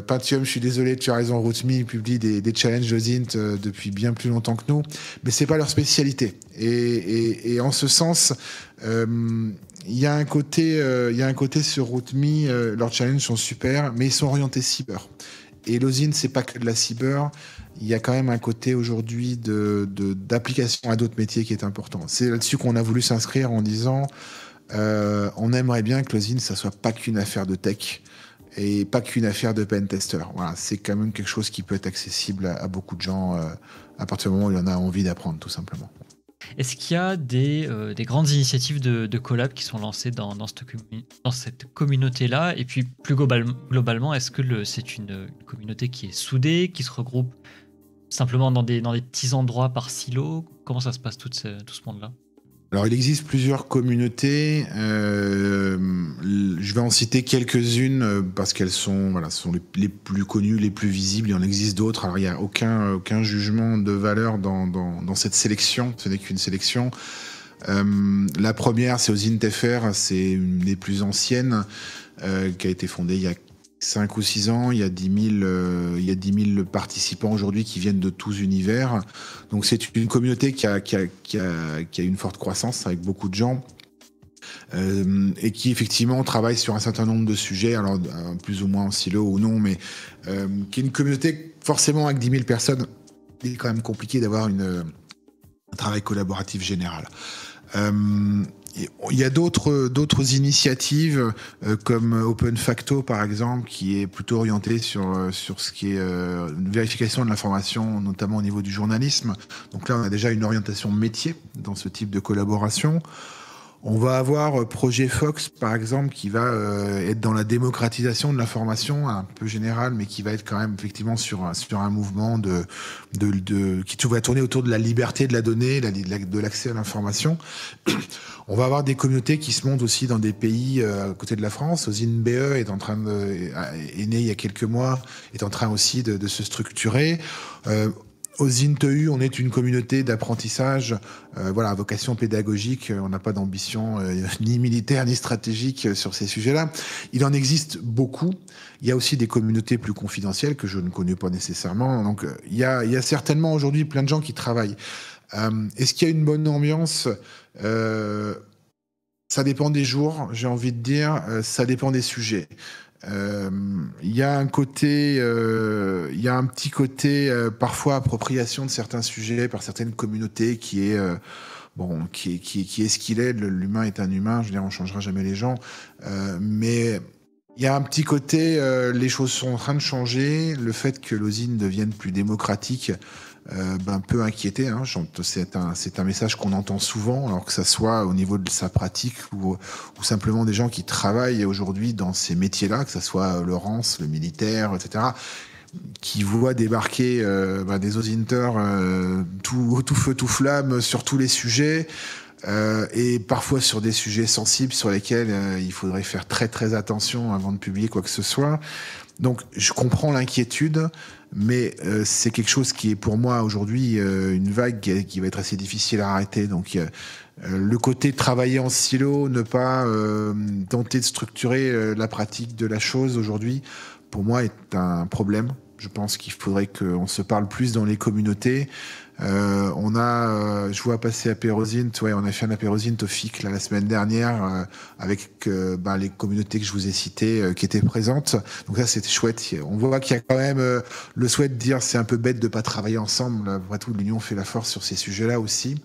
Pentium, je suis désolé, tu as raison, RootMe publie des challenges OSINT depuis bien plus longtemps que nous, mais c'est pas leur spécialité. Et en ce sens, il y a un côté sur RootMe, leurs challenges sont super, mais ils sont orientés cyber. Et l'OSINT, c'est pas que de la cyber. Il y a quand même un côté aujourd'hui d'application à d'autres métiers qui est important. C'est là-dessus qu'on a voulu s'inscrire en disant on aimerait bien que l'OSINT, ça soit pas qu'une affaire de tech et pas qu'une affaire de pentester. Voilà, c'est quand même quelque chose qui peut être accessible à beaucoup de gens à partir du moment où il y en a envie d'apprendre, tout simplement. Est-ce qu'il y a des grandes initiatives de collab qui sont lancées dans cette communauté-là? Et puis plus globalement, est-ce que c'est une communauté qui est soudée, qui se regroupe simplement dans des petits endroits par silo? Comment ça se passe tout ce monde-là? Alors, il existe plusieurs communautés. Je vais en citer quelques-unes parce qu'elles sont, voilà, sont les plus connues, les plus visibles. Il en existe d'autres. Alors, il n'y a aucun jugement de valeur dans cette sélection. Ce n'est qu'une sélection. La première, c'est OSINT-FR. C'est une des plus anciennes qui a été fondée il y a 5 ou 6 ans, il y a 10 000 participants aujourd'hui qui viennent de tous univers. Donc c'est une communauté qui a une forte croissance avec beaucoup de gens et qui effectivement travaille sur un certain nombre de sujets, alors plus ou moins en silo ou non, mais qui est une communauté forcément avec 10 000 personnes. Il est quand même compliqué d'avoir un travail collaboratif général. Il y a d'autres initiatives comme Open Facto par exemple, qui est plutôt orientée sur ce qui est une vérification de l'information, notamment au niveau du journalisme. Donc là, on a déjà une orientation métier dans ce type de collaboration. On va avoir Projet Fox, par exemple, qui va être dans la démocratisation de l'information, un peu générale, mais qui va être quand même effectivement sur un mouvement qui va tourner autour de la liberté de la donnée, de l'accès à l'information. On va avoir des communautés qui se montent aussi dans des pays à côté de la France. OSINT-BE est né il y a quelques mois, est en train aussi de se structurer. OSINT-EU, on est une communauté d'apprentissage, à vocation pédagogique. On n'a pas d'ambition ni militaire ni stratégique sur ces sujets-là. Il en existe beaucoup. Il y a aussi des communautés plus confidentielles que je ne connais pas nécessairement. Donc, il y a certainement aujourd'hui plein de gens qui travaillent. Est-ce qu'il y a une bonne ambiance ? Ça dépend des jours, j'ai envie de dire. Ça dépend des sujets. Il y a un petit côté parfois appropriation de certains sujets par certaines communautés qui est ce qu'il est. L'humain est un humain, je veux dire, on changera jamais les gens, mais il y a un petit côté les choses sont en train de changer. Le fait que l'OSINT devienne plus démocratique peut inquiéter, hein. C'est un message qu'on entend souvent, alors que ça soit au niveau de sa pratique ou simplement des gens qui travaillent aujourd'hui dans ces métiers-là, que ça soit Laurence, le militaire, etc., qui voient débarquer des osinters tout feu, tout flamme sur tous les sujets, et parfois sur des sujets sensibles sur lesquels il faudrait faire très très attention avant de publier quoi que ce soit. Donc je comprends l'inquiétude, mais c'est quelque chose qui est pour moi aujourd'hui une vague qui va être assez difficile à arrêter. Donc le côté de travailler en silo, ne pas tenter de structurer la pratique de la chose aujourd'hui, pour moi est un problème. Je pense qu'il faudrait qu'on se parle plus dans les communautés. Je vois passer Apérosint, on a fait un Apérosint au FIC la semaine dernière avec les communautés que je vous ai citées qui étaient présentes. Donc ça, c'était chouette. On voit qu'il y a quand même le souhait de dire c'est un peu bête de pas travailler ensemble. Après tout, l'union fait la force sur ces sujets-là aussi.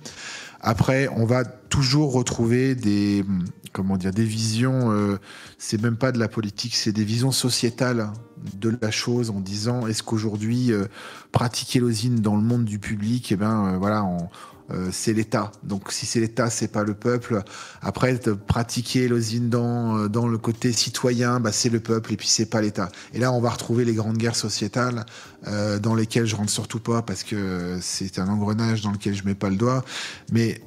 Après, on va toujours retrouver des visions, c'est même pas de la politique, c'est des visions sociétales de la chose, en disant est-ce qu'aujourd'hui pratiquer l'OSINT dans le monde du public, c'est l'État. Donc si c'est l'État, c'est pas le peuple. Après, pratiquer l'OSINT dans le côté citoyen, c'est le peuple et puis c'est pas l'État. Et là, on va retrouver les grandes guerres sociétales dans lesquelles je rentre surtout pas parce que c'est un engrenage dans lequel je mets pas le doigt. Mais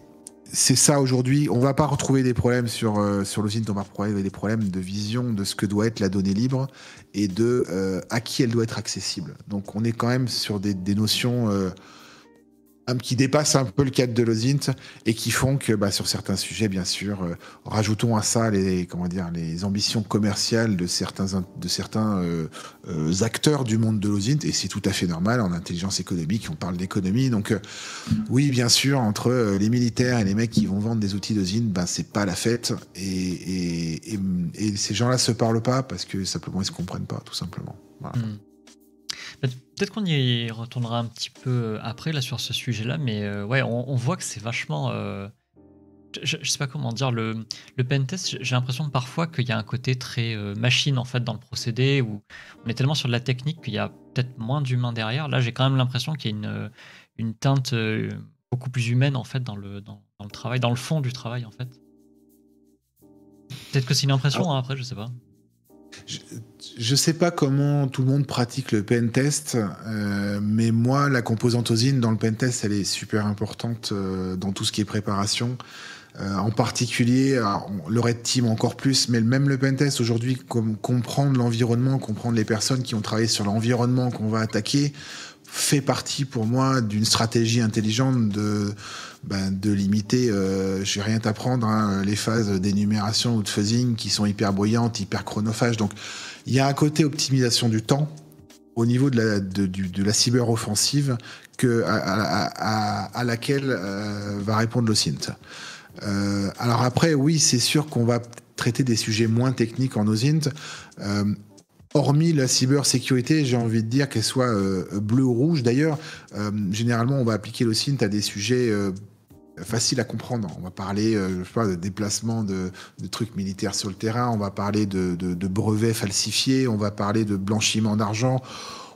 c'est ça aujourd'hui. On va pas retrouver des problèmes sur l'OSINT, on va retrouver des problèmes de vision de ce que doit être la donnée libre et de à qui elle doit être accessible. Donc on est quand même sur des notions qui dépassent un peu le cadre de l'OSINT et qui font que sur certains sujets, bien sûr, rajoutons à ça les ambitions commerciales de certains acteurs du monde de l'OSINT, et c'est tout à fait normal. En intelligence économique, on parle d'économie, donc oui, bien sûr, entre les militaires et les mecs qui vont vendre des outils d'OSINT, c'est pas la fête, et ces gens-là se parlent pas parce que simplement ils se comprennent pas, tout simplement. Voilà. Peut-être qu'on y retournera un petit peu après là sur ce sujet-là, mais on voit que c'est vachement je sais pas comment dire, le pentest, j'ai l'impression parfois qu'il y a un côté très machine en fait dans le procédé où on est tellement sur de la technique qu'il y a peut-être moins d'humains derrière. Là, j'ai quand même l'impression qu'il y a une teinte beaucoup plus humaine en fait dans le travail, dans le fond du travail en fait. Peut-être que c'est une impression, hein, après, je sais pas. Je sais pas comment tout le monde pratique le pentest, mais moi, la composante OSINT dans le pentest, elle est super importante dans tout ce qui est préparation. En particulier, le Red Team encore plus, mais même le pentest aujourd'hui, comprendre l'environnement, comprendre les personnes qui ont travaillé sur l'environnement qu'on va attaquer, fait partie pour moi d'une stratégie intelligente de limiter, je vais rien t'apprendre, hein, les phases d'énumération ou de fuzzing qui sont hyper bruyantes, hyper chronophages. Donc il y a un côté optimisation du temps au niveau de la cyber-offensive à laquelle va répondre l'OSINT. Alors après, oui, c'est sûr qu'on va traiter des sujets moins techniques en OSINT. Hormis la cybersécurité, j'ai envie de dire qu'elle soit bleue ou rouge. D'ailleurs, généralement, on va appliquer l'OSINT à des sujets faciles à comprendre. On va parler je sais pas, de déplacement de trucs militaires sur le terrain, on va parler de brevets falsifiés, on va parler de blanchiment d'argent,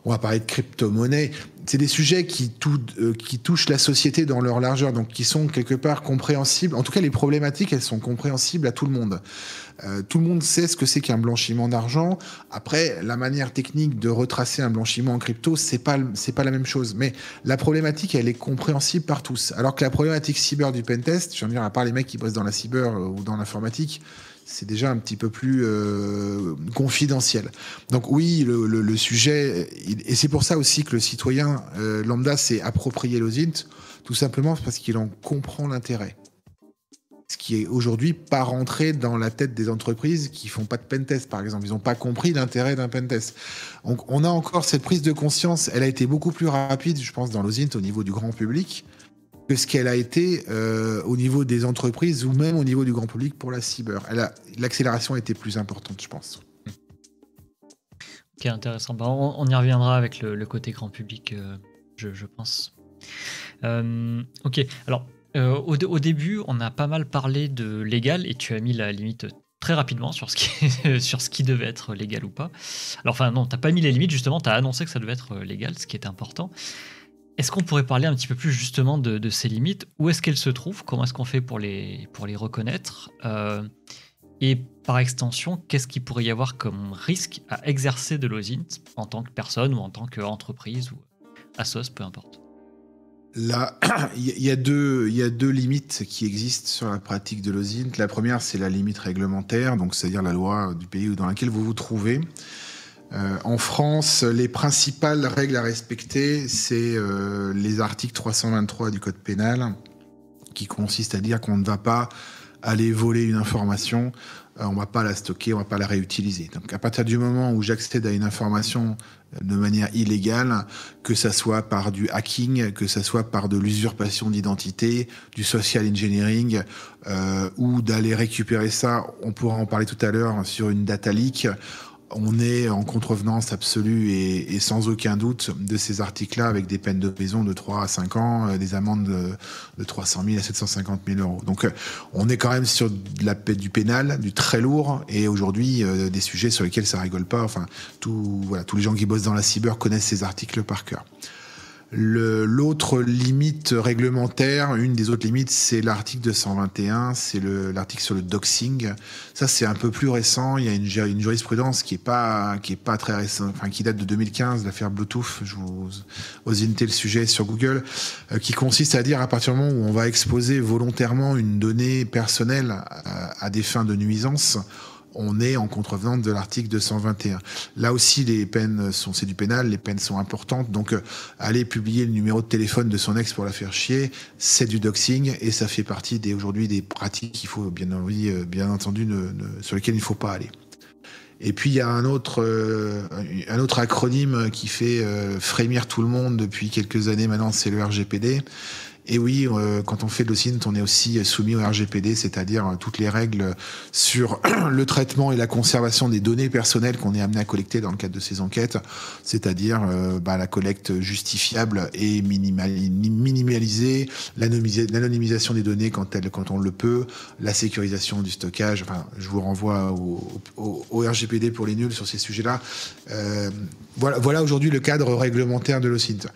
on va parler de crypto-monnaie. C'est des sujets qui touchent la société dans leur largeur, donc qui sont quelque part compréhensibles. En tout cas, les problématiques, elles sont compréhensibles à tout le monde. Tout le monde sait ce que c'est qu'un blanchiment d'argent. Après, la manière technique de retracer un blanchiment en crypto, c'est pas la même chose. Mais la problématique, elle est compréhensible par tous. Alors que la problématique cyber du pentest, je veux dire, à part les mecs qui bossent dans la cyber ou dans l'informatique, c'est déjà un petit peu plus confidentiel. Donc oui, le sujet, et c'est pour ça aussi que le citoyen lambda s'est approprié l'OSINT, tout simplement parce qu'il en comprend l'intérêt. Ce qui est aujourd'hui pas rentré dans la tête des entreprises qui font pas de pentest, par exemple. Ils n'ont pas compris l'intérêt d'un pentest. Donc on a encore cette prise de conscience, elle a été beaucoup plus rapide, je pense, dans l'OSINT au niveau du grand public, que ce qu'elle a été au niveau des entreprises ou même au niveau du grand public pour la cyber. L'accélération a été plus importante, je pense. Ok, intéressant. Bah, on y reviendra avec le côté grand public, je pense. Ok, alors au début, on a pas mal parlé de légal et tu as mis la limite très rapidement sur ce qui devait être légal ou pas. Alors, enfin, non, t'as pas mis les limites, justement, t'as annoncé que ça devait être légal, ce qui est important. Est-ce qu'on pourrait parler un petit peu plus justement de ces limites? Où est-ce qu'elles se trouvent? Comment est-ce qu'on fait pour les reconnaître? Et par extension, qu'est-ce qu'il pourrait y avoir comme risque à exercer de l'OSINT en tant que personne ou en tant qu'entreprise ou assos, peu importe? Là, il y a deux limites qui existent sur la pratique de l'OSINT. La première, c'est la limite réglementaire, donc c'est-à-dire la loi du pays dans laquelle vous vous trouvez. En France, les principales règles à respecter, c'est les articles 323 du Code pénal, qui consiste à dire qu'on ne va pas aller voler une information, on ne va pas la stocker, on ne va pas la réutiliser. Donc à partir du moment où j'accède à une information de manière illégale, que ça soit par du hacking, que ça soit par de l'usurpation d'identité, du social engineering, ou d'aller récupérer ça, on pourra en parler tout à l'heure sur une data leak, on est en contrevenance absolue et sans aucun doute de ces articles-là, avec des peines de prison de 3 à 5 ans, des amendes de 300 000 à 750 000 euros. Donc on est quand même sur du pénal, du très lourd, et aujourd'hui des sujets sur lesquels ça rigole pas. Enfin, tous les gens qui bossent dans la cyber connaissent ces articles par cœur. L'autre limite réglementaire, une des autres limites, c'est l'article 221, c'est l'article sur le doxing. Ça, c'est un peu plus récent. Il y a une jurisprudence qui est pas très récente, enfin qui date de 2015, l'affaire Bluetooth. Je vous osintez le sujet sur Google, qui consiste à dire à partir du moment où on va exposer volontairement une donnée personnelle à des fins de nuisance, on est en contrevenant de l'article 221. Là aussi, les peines c'est du pénal, les peines sont importantes. Donc, aller publier le numéro de téléphone de son ex pour la faire chier, c'est du doxing et ça fait partie aujourd'hui des pratiques qu'il faut bien entendu sur lesquelles il ne faut pas aller. Et puis il y a un autre acronyme qui fait frémir tout le monde depuis quelques années maintenant, c'est le RGPD. Et oui, quand on fait de l'OSINT, on est aussi soumis au RGPD, c'est-à-dire toutes les règles sur le traitement et la conservation des données personnelles qu'on est amené à collecter dans le cadre de ces enquêtes, c'est-à-dire la collecte justifiable et minimalisée, l'anonymisation des données quand on le peut, la sécurisation du stockage. Enfin, je vous renvoie au RGPD pour les nuls sur ces sujets-là. Voilà aujourd'hui le cadre réglementaire de l'OSINT.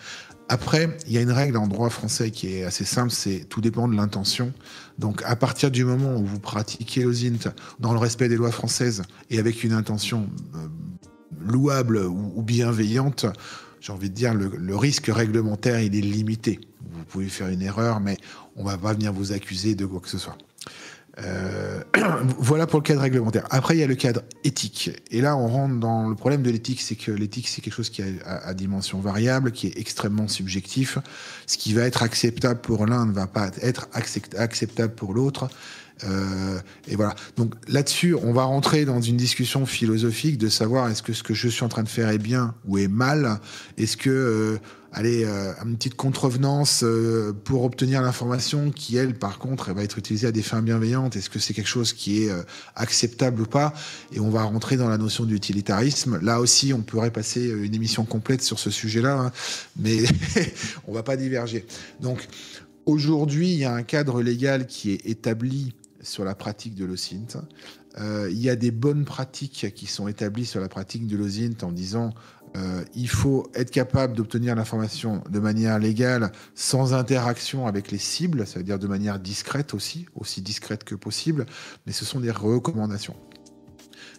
Après, il y a une règle en droit français qui est assez simple, c'est tout dépend de l'intention. Donc, à partir du moment où vous pratiquez l'OSINT dans le respect des lois françaises et avec une intention louable ou bienveillante, j'ai envie de dire, le risque réglementaire, il est limité. Vous pouvez faire une erreur, mais on ne va pas venir vous accuser de quoi que ce soit. Voilà pour le cadre réglementaire. Après, il y a le cadre éthique. Et là, on rentre dans le problème de l'éthique, c'est que l'éthique, c'est quelque chose qui a dimension variable, qui est extrêmement subjectif. Ce qui va être acceptable pour l'un ne va pas être acceptable pour l'autre. Et voilà. Donc là-dessus, on va rentrer dans une discussion philosophique de savoir est-ce que ce que je suis en train de faire est bien ou est mal. Est-ce que une petite contrevenance pour obtenir l'information qui, elle, par contre, va être utilisée à des fins bienveillantes. Est-ce que c'est quelque chose qui est acceptable ou pas? Et on va rentrer dans la notion d'utilitarisme. Là aussi, on pourrait passer une émission complète sur ce sujet-là, hein, mais on va pas diverger. Donc, aujourd'hui, il y a un cadre légal qui est établi sur la pratique de l'OSINT. Il y a des bonnes pratiques qui sont établies sur la pratique de l'OSINT en disant il faut être capable d'obtenir l'information de manière légale, sans interaction avec les cibles, ça veut dire de manière discrète aussi discrète que possible, mais ce sont des recommandations.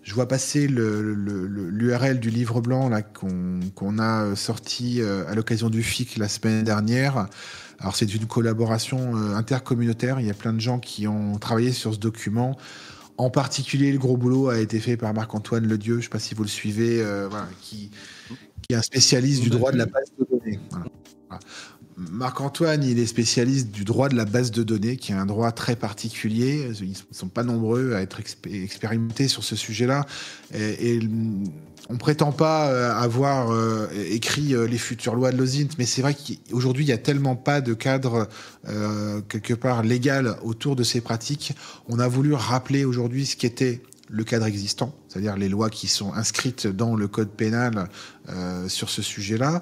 Je vois passer l'URL du livre blanc là, qu'on a sorti à l'occasion du FIC la semaine dernière. Alors c'est une collaboration intercommunautaire, il y a plein de gens qui ont travaillé sur ce document. En particulier, le gros boulot a été fait par Marc-Antoine Ledieu, je ne sais pas si vous le suivez, qui est un spécialiste du droit de la base de données. Voilà. Marc-Antoine, il est spécialiste du droit de la base de données, qui est un droit très particulier. Ils ne sont pas nombreux à être expérimentés sur ce sujet-là. Et on ne prétend pas avoir écrit les futures lois de l'OSINT, mais c'est vrai qu'aujourd'hui, il n'y a tellement pas de cadre quelque part légal autour de ces pratiques. On a voulu rappeler aujourd'hui ce qu'était le cadre existant, c'est-à-dire les lois qui sont inscrites dans le code pénal sur ce sujet-là,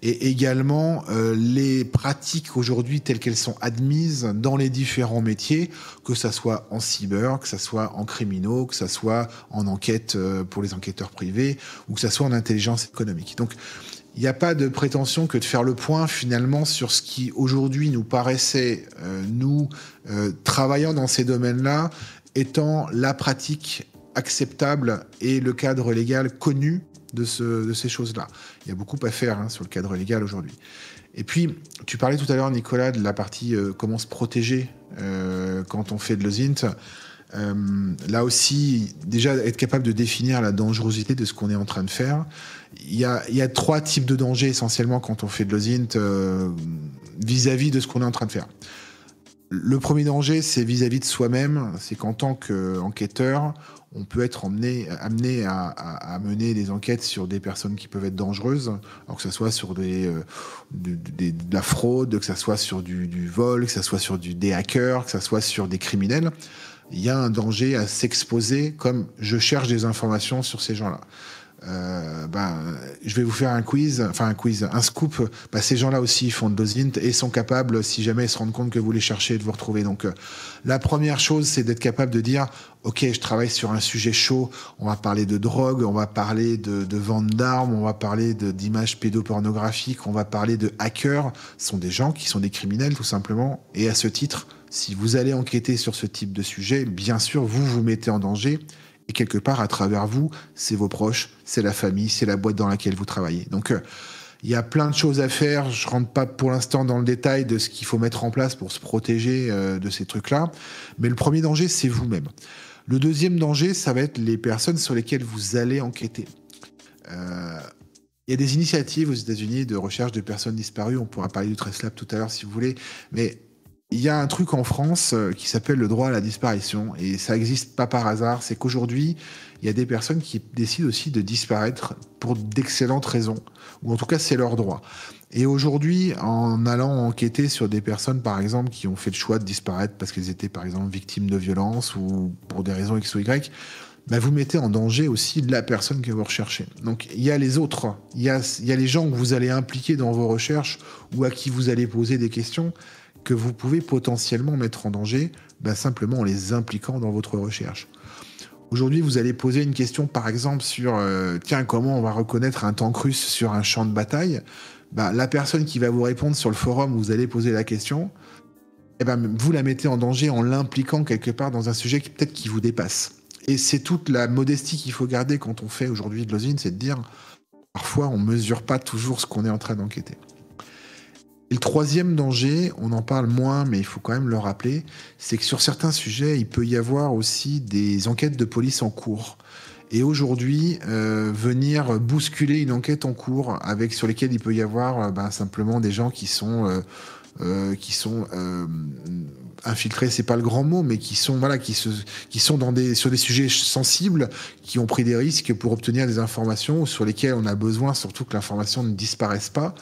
et également les pratiques aujourd'hui telles qu'elles sont admises dans les différents métiers, que ça soit en cyber, que ça soit en criminaux, que ça soit en enquête pour les enquêteurs privés, ou que ça soit en intelligence économique. Donc, il n'y a pas de prétention que de faire le point finalement sur ce qui aujourd'hui nous paraissait, travaillant dans ces domaines-là, étant la pratique acceptable et le cadre légal connu de ces choses-là. Il y a beaucoup à faire sur le cadre légal aujourd'hui. Et puis, tu parlais tout à l'heure, Nicolas, de la partie comment se protéger quand on fait de l'OSINT. Là aussi, déjà, être capable de définir la dangerosité de ce qu'on est en train de faire. Il y a 3 types de dangers essentiellement quand on fait de l'OSINT vis-à-vis de ce qu'on est en train de faire. Le premier danger, c'est vis-à-vis de soi-même. C'est qu'en tant qu'enquêteur, on peut être amené à mener des enquêtes sur des personnes qui peuvent être dangereuses, alors que ce soit sur de la fraude, que ce soit sur du vol, que ce soit sur des hackers, que ce soit sur des criminels. Il y a un danger à s'exposer comme je cherche des informations sur ces gens-là. Je vais vous faire un scoop. Ces gens-là aussi font de l'OSINT et sont capables, si jamais ils se rendent compte que vous les cherchez, de vous retrouver. Donc, la première chose, c'est d'être capable de dire, ok, je travaille sur un sujet chaud. On va parler de drogue, on va parler de vente d'armes, on va parler d'images pédopornographiques, on va parler de hackers. Ce sont des gens qui sont des criminels, tout simplement. Et à ce titre, si vous allez enquêter sur ce type de sujet, bien sûr, vous vous mettez en danger. Et quelque part, à travers vous, c'est vos proches, c'est la famille, c'est la boîte dans laquelle vous travaillez. Donc, il y a plein de choses à faire. Je ne rentre pas pour l'instant dans le détail de ce qu'il faut mettre en place pour se protéger de ces trucs-là. Mais le premier danger, c'est vous-même. Le deuxième danger, ça va être les personnes sur lesquelles vous allez enquêter. Il y a des initiatives aux États-Unis de recherche de personnes disparues. On pourra parler du Trace Lab tout à l'heure si vous voulez. Mais Il y a un truc en France qui s'appelle le droit à la disparition, et ça n'existe pas par hasard. C'est qu'aujourd'hui, il y a des personnes qui décident aussi de disparaître pour d'excellentes raisons, ou en tout cas c'est leur droit. Et aujourd'hui, en allant enquêter sur des personnes, par exemple, qui ont fait le choix de disparaître parce qu'elles étaient, par exemple, victimes de violences ou pour des raisons X ou Y, bah, vous mettez en danger aussi la personne que vous recherchez. Donc il y a les autres, il y a les gens que vous allez impliquer dans vos recherches ou à qui vous allez poser des questions que vous pouvez potentiellement mettre en danger, bah, simplement en les impliquant dans votre recherche. Aujourd'hui, vous allez poser une question, par exemple, sur tiens, comment on va reconnaître un tank russe sur un champ de bataille. Bah, la personne qui va vous répondre sur le forum où vous allez poser la question, eh ben, vous la mettez en danger en l'impliquant quelque part dans un sujet qui peut-être qui vous dépasse. Et c'est toute la modestie qu'il faut garder quand on fait aujourd'hui de l'osine, c'est de dire, parfois on mesure pas toujours ce qu'on est en train d'enquêter. Et le troisième danger, on en parle moins, mais il faut quand même le rappeler, c'est que sur certains sujets, il peut y avoir aussi des enquêtes de police en cours. Et aujourd'hui, venir bousculer une enquête en cours sur lesquelles il peut y avoir simplement des gens qui sont infiltrés, c'est pas le grand mot, mais qui sont sur des sujets sensibles, qui ont pris des risques pour obtenir des informations sur lesquelles on a besoin, surtout que l'information ne disparaisse pas.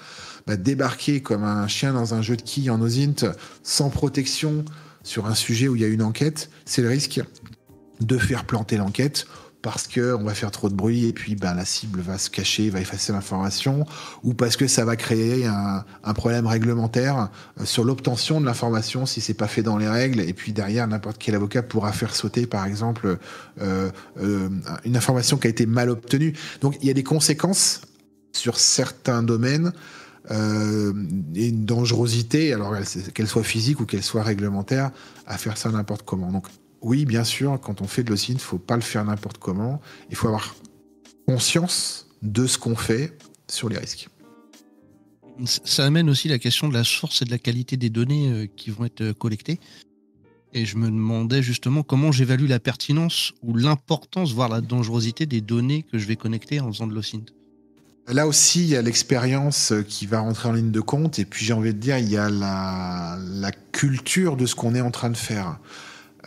Débarquer comme un chien dans un jeu de quilles en OSINT sans protection sur un sujet où il y a une enquête, c'est le risque de faire planter l'enquête parce qu'on va faire trop de bruit et puis la cible va se cacher, va effacer l'information, ou parce que ça va créer un problème réglementaire sur l'obtention de l'information si c'est pas fait dans les règles, et puis derrière n'importe quel avocat pourra faire sauter par exemple une information qui a été mal obtenue. Donc il y a des conséquences sur certains domaines et une dangerosité, alors qu'elle soit physique ou qu'elle soit réglementaire, à faire ça n'importe comment. Donc oui, bien sûr, quand on fait de l'OSINT, il ne faut pas le faire n'importe comment. Il faut avoir conscience de ce qu'on fait sur les risques. Ça amène aussi la question de la source et de la qualité des données qui vont être collectées. Et je me demandais justement comment j'évalue la pertinence ou l'importance, voire la dangerosité des données que je vais connecter en faisant de l'OSINT. Là aussi, il y a l'expérience qui va rentrer en ligne de compte. Et puis, j'ai envie de dire, il y a la culture de ce qu'on est en train de faire.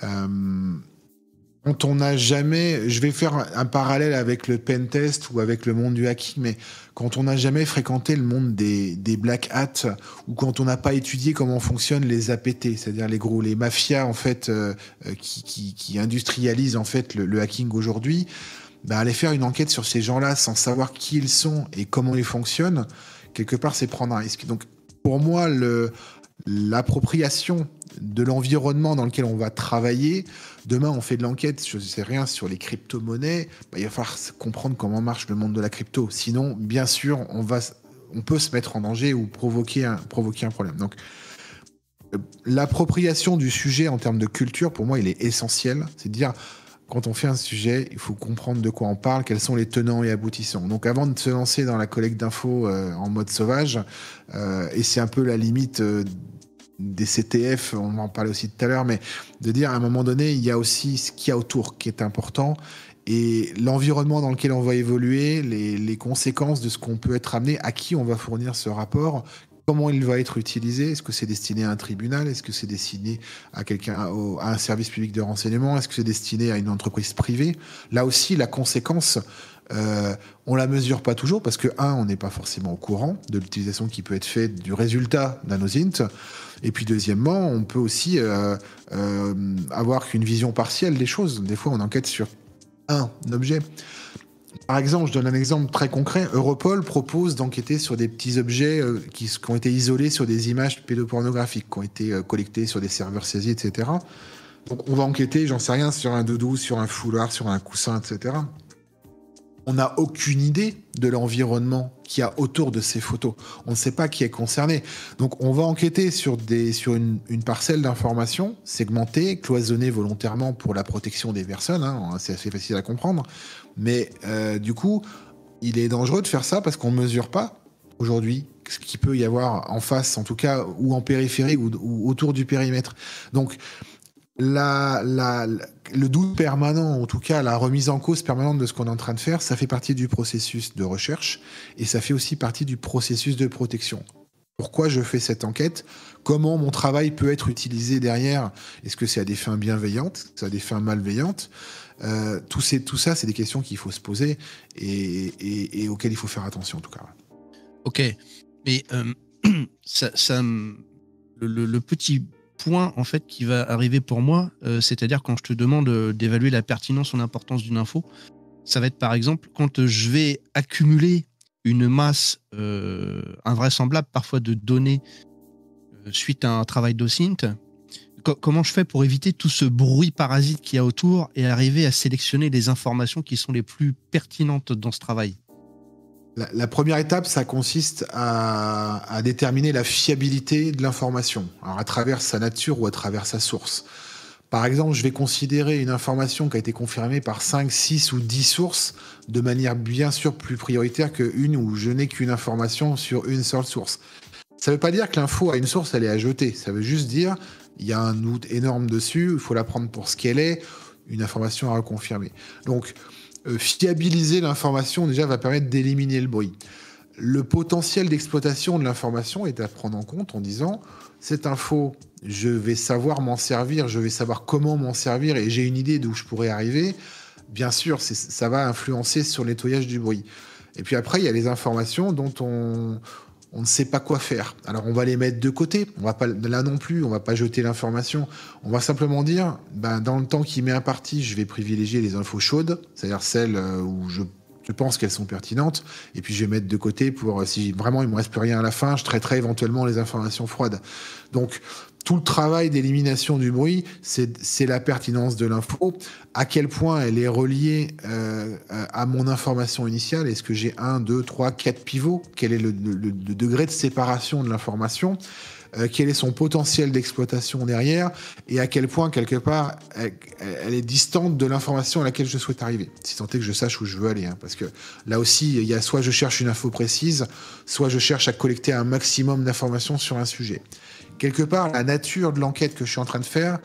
Quand on n'a jamais... Je vais faire un parallèle avec le pentest ou avec le monde du hacking, mais quand on n'a jamais fréquenté le monde des black hats, ou quand on n'a pas étudié comment fonctionnent les APT, c'est-à-dire les mafias en fait, qui industrialisent en fait le hacking aujourd'hui, aller faire une enquête sur ces gens-là sans savoir qui ils sont et comment ils fonctionnent, quelque part, c'est prendre un risque. Donc, pour moi, l'appropriation de l'environnement dans lequel on va travailler, demain, on fait de l'enquête, je ne sais rien, sur les crypto-monnaies, il va falloir comprendre comment marche le monde de la crypto. Sinon, bien sûr, on peut se mettre en danger ou provoquer un problème. Donc, l'appropriation du sujet en termes de culture, pour moi, il est essentiel. C'est de dire... Quand on fait un sujet, il faut comprendre de quoi on parle, quels sont les tenants et aboutissants. Donc avant de se lancer dans la collecte d'infos en mode sauvage, et c'est un peu la limite des CTF, on en parlait aussi tout à l'heure, mais de dire à un moment donné, il y a aussi ce qu'il y a autour qui est important, et l'environnement dans lequel on va évoluer, les conséquences de ce qu'on peut être amené, à qui on va fournir ce rapport, comment il va être utilisé. Est-ce que c'est destiné à un tribunal? Est-ce que c'est destiné à à un service public de renseignement? Est-ce que c'est destiné à une entreprise privée? Là aussi, la conséquence, on la mesure pas toujours parce que, on n'est pas forcément au courant de l'utilisation qui peut être faite du résultat d'un OSINT. Et puis, deuxièmement, on peut aussi avoir qu'une vision partielle des choses. Des fois, on enquête sur un objet. Par exemple, je donne un exemple très concret. Europol propose d'enquêter sur des petits objets qui ont été isolés sur des images pédopornographiques, qui ont été collectées sur des serveurs saisis, etc. Donc, on va enquêter, j'en sais rien, sur un doudou, sur un foulard, sur un coussin, etc. On n'a aucune idée de l'environnement qu'il y a autour de ces photos. On ne sait pas qui est concerné. Donc, on va enquêter sur une parcelle d'informations segmentée, cloisonnée volontairement pour la protection des personnes. C'est assez facile à comprendre. Mais du coup, il est dangereux de faire ça parce qu'on ne mesure pas aujourd'hui ce qu'il peut y avoir en face, en tout cas, ou en périphérie, ou autour du périmètre. Donc, le doute permanent, en tout cas la remise en cause permanente de ce qu'on est en train de faire, ça fait partie du processus de recherche et ça fait aussi partie du processus de protection. Pourquoi je fais cette enquête? Comment mon travail peut être utilisé derrière? Est-ce que c'est à des fins bienveillantes? Est-ce que c'est à des fins malveillantes? Tout ça, c'est des questions qu'il faut se poser et auxquelles il faut faire attention en tout cas. Ok, mais le petit point en fait qui va arriver pour moi, c'est-à-dire quand je te demande d'évaluer la pertinence ou l'importance d'une info, ça va être par exemple quand je vais accumuler une masse invraisemblable parfois de données suite à un travail d'OSINT. Comment je fais pour éviter tout ce bruit parasite qu'il y a autour et arriver à sélectionner les informations qui sont les plus pertinentes dans ce travail? La première étape, ça consiste à déterminer la fiabilité de l'information, alors à travers sa nature ou à travers sa source. Par exemple, je vais considérer une information qui a été confirmée par 5, 6 ou 10 sources de manière bien sûr plus prioritaire qu'une où je n'ai qu'une information sur une seule source. Ça ne veut pas dire que l'info a une source, elle est à jeter. Ça veut juste dire il y a un doute énorme dessus, il faut la prendre pour ce qu'elle est, une information à reconfirmer. Donc, fiabiliser l'information déjà va permettre d'éliminer le bruit. Le potentiel d'exploitation de l'information est à prendre en compte en disant cette info, je vais savoir m'en servir, je vais savoir comment m'en servir et j'ai une idée d'où je pourrais arriver. Bien sûr, ça va influencer sur le nettoyage du bruit. Et puis après, il y a les informations dont on ne sait pas quoi faire. Alors on va les mettre de côté. On va pas, là non plus, on va pas jeter l'information. On va simplement dire, dans le temps qui m'est imparti, je vais privilégier les infos chaudes, c'est-à-dire celles où je pense qu'elles sont pertinentes, et puis je vais mettre de côté pour, si vraiment il me reste plus rien à la fin, je traiterai éventuellement les informations froides. Donc, tout le travail d'élimination du bruit, c'est la pertinence de l'info, à quel point elle est reliée à mon information initiale. Est-ce que j'ai 1, 2, 3, 4 pivots? Quel est le degré de séparation de l'information? Quel est son potentiel d'exploitation derrière? Et à quel point, quelque part, elle est distante de l'information à laquelle je souhaite arriver, si tant est que je sache où je veux aller. Parce que là aussi, il y a soit je cherche une info précise, soit je cherche à collecter un maximum d'informations sur un sujet. Quelque part, la nature de l'enquête que je suis en train de faire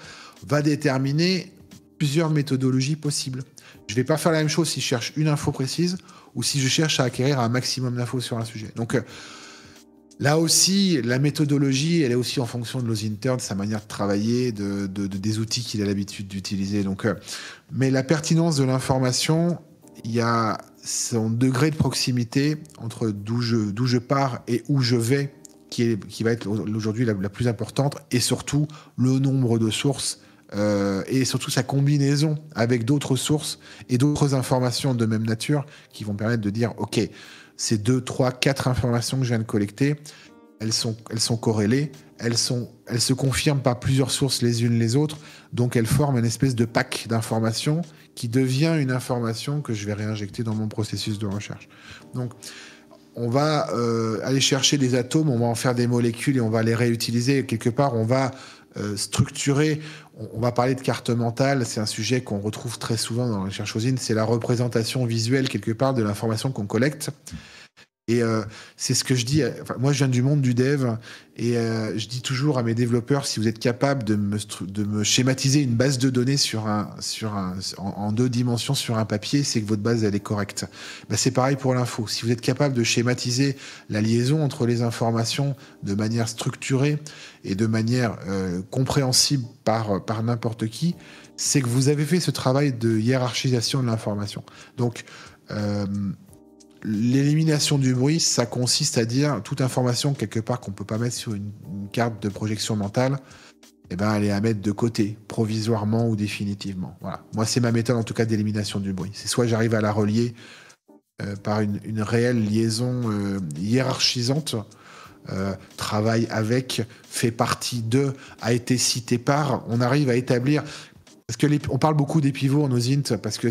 va déterminer plusieurs méthodologies possibles. Je ne vais pas faire la même chose si je cherche une info précise ou si je cherche à acquérir un maximum d'infos sur un sujet. Donc là aussi, la méthodologie, elle est aussi en fonction de l'OSINTER, de sa manière de travailler, des outils qu'il a l'habitude d'utiliser. Donc, mais la pertinence de l'information, il y a son degré de proximité entre d'où je pars et où je vais, qui va être aujourd'hui la plus importante, et surtout le nombre de sources, et surtout sa combinaison avec d'autres sources et d'autres informations de même nature qui vont permettre de dire, OK, ces 2, 3, 4 informations que je viens de collecter, elles sont corrélées, elles se confirment par plusieurs sources les unes les autres, donc elles forment une espèce de pack d'informations qui devient une information que je vais réinjecter dans mon processus de recherche. Donc, on va aller chercher des atomes, on va en faire des molécules et on va les réutiliser. Quelque part, on va structurer. On va parler de carte mentale. C'est un sujet qu'on retrouve très souvent dans la recherche OSINT. C'est la représentation visuelle, quelque part, de l'information qu'on collecte. Et c'est ce que je dis. Moi, je viens du monde du dev et je dis toujours à mes développeurs, si vous êtes capable de me schématiser une base de données en 2 dimensions sur un papier, c'est que votre base, elle est correcte. C'est pareil pour l'info. Si vous êtes capable de schématiser la liaison entre les informations de manière structurée et de manière compréhensible par n'importe qui, c'est que vous avez fait ce travail de hiérarchisation de l'information. Donc, l'élimination du bruit, ça consiste à dire toute information quelque part qu'on peut pas mettre sur une carte de projection mentale, elle est à mettre de côté, provisoirement ou définitivement. Voilà. Moi, c'est ma méthode en tout cas d'élimination du bruit. C'est soit j'arrive à la relier par une réelle liaison hiérarchisante, travaille avec, fait partie de, a été cité par, on arrive à établir. Parce que on parle beaucoup des pivots en OSINT, parce que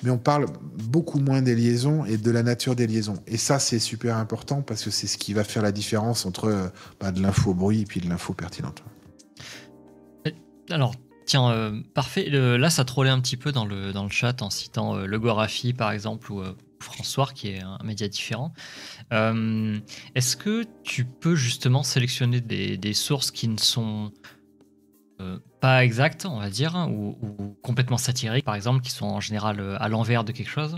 mais on parle beaucoup moins des liaisons et de la nature des liaisons. Et ça, c'est super important parce que c'est ce qui va faire la différence entre de l'info bruit et puis de l'info pertinente. Alors, tiens, parfait. Là, ça trollait un petit peu dans le chat en citant le Gorafi, par exemple, ou François, qui est un média différent. Est-ce que tu peux justement sélectionner des sources qui ne sont pas exactes, on va dire, hein, ou complètement satiriques, par exemple, qui sont en général à l'envers de quelque chose.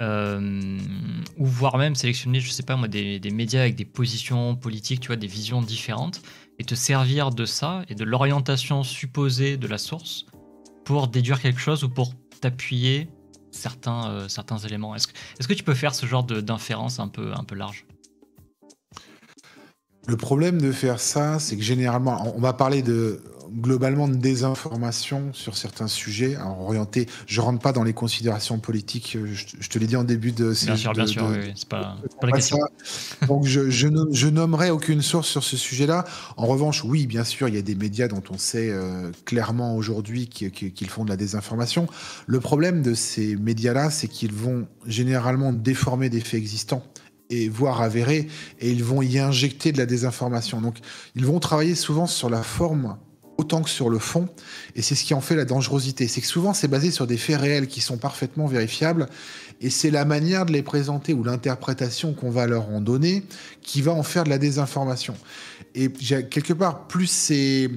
Ou voire même sélectionner, je sais pas moi, des médias avec des positions politiques, tu vois, des visions différentes, et te servir de ça et de l'orientation supposée de la source pour déduire quelque chose ou pour t'appuyer certains éléments. Est-ce que tu peux faire ce genre d'inférence un peu large? Le problème de faire ça, c'est que généralement, on va parler globalement de désinformation sur certains sujets. Alors, orienté, je rentre pas dans les considérations politiques, je te l'ai dit en début de... Bien sûr, oui, c'est pas la question. Donc, je nommerai aucune source sur ce sujet-là. En revanche, oui, bien sûr, il y a des médias dont on sait clairement aujourd'hui qu'ils font de la désinformation. Le problème de ces médias-là, c'est qu'ils vont généralement déformer des faits existants et voire avérés, et ils vont y injecter de la désinformation. Donc, ils vont travailler souvent sur la forme autant que sur le fond, et c'est ce qui en fait la dangerosité. C'est que souvent, c'est basé sur des faits réels qui sont parfaitement vérifiables, et c'est la manière de les présenter ou l'interprétation qu'on va leur en donner qui va en faire de la désinformation. Et quelque part, plus c'est...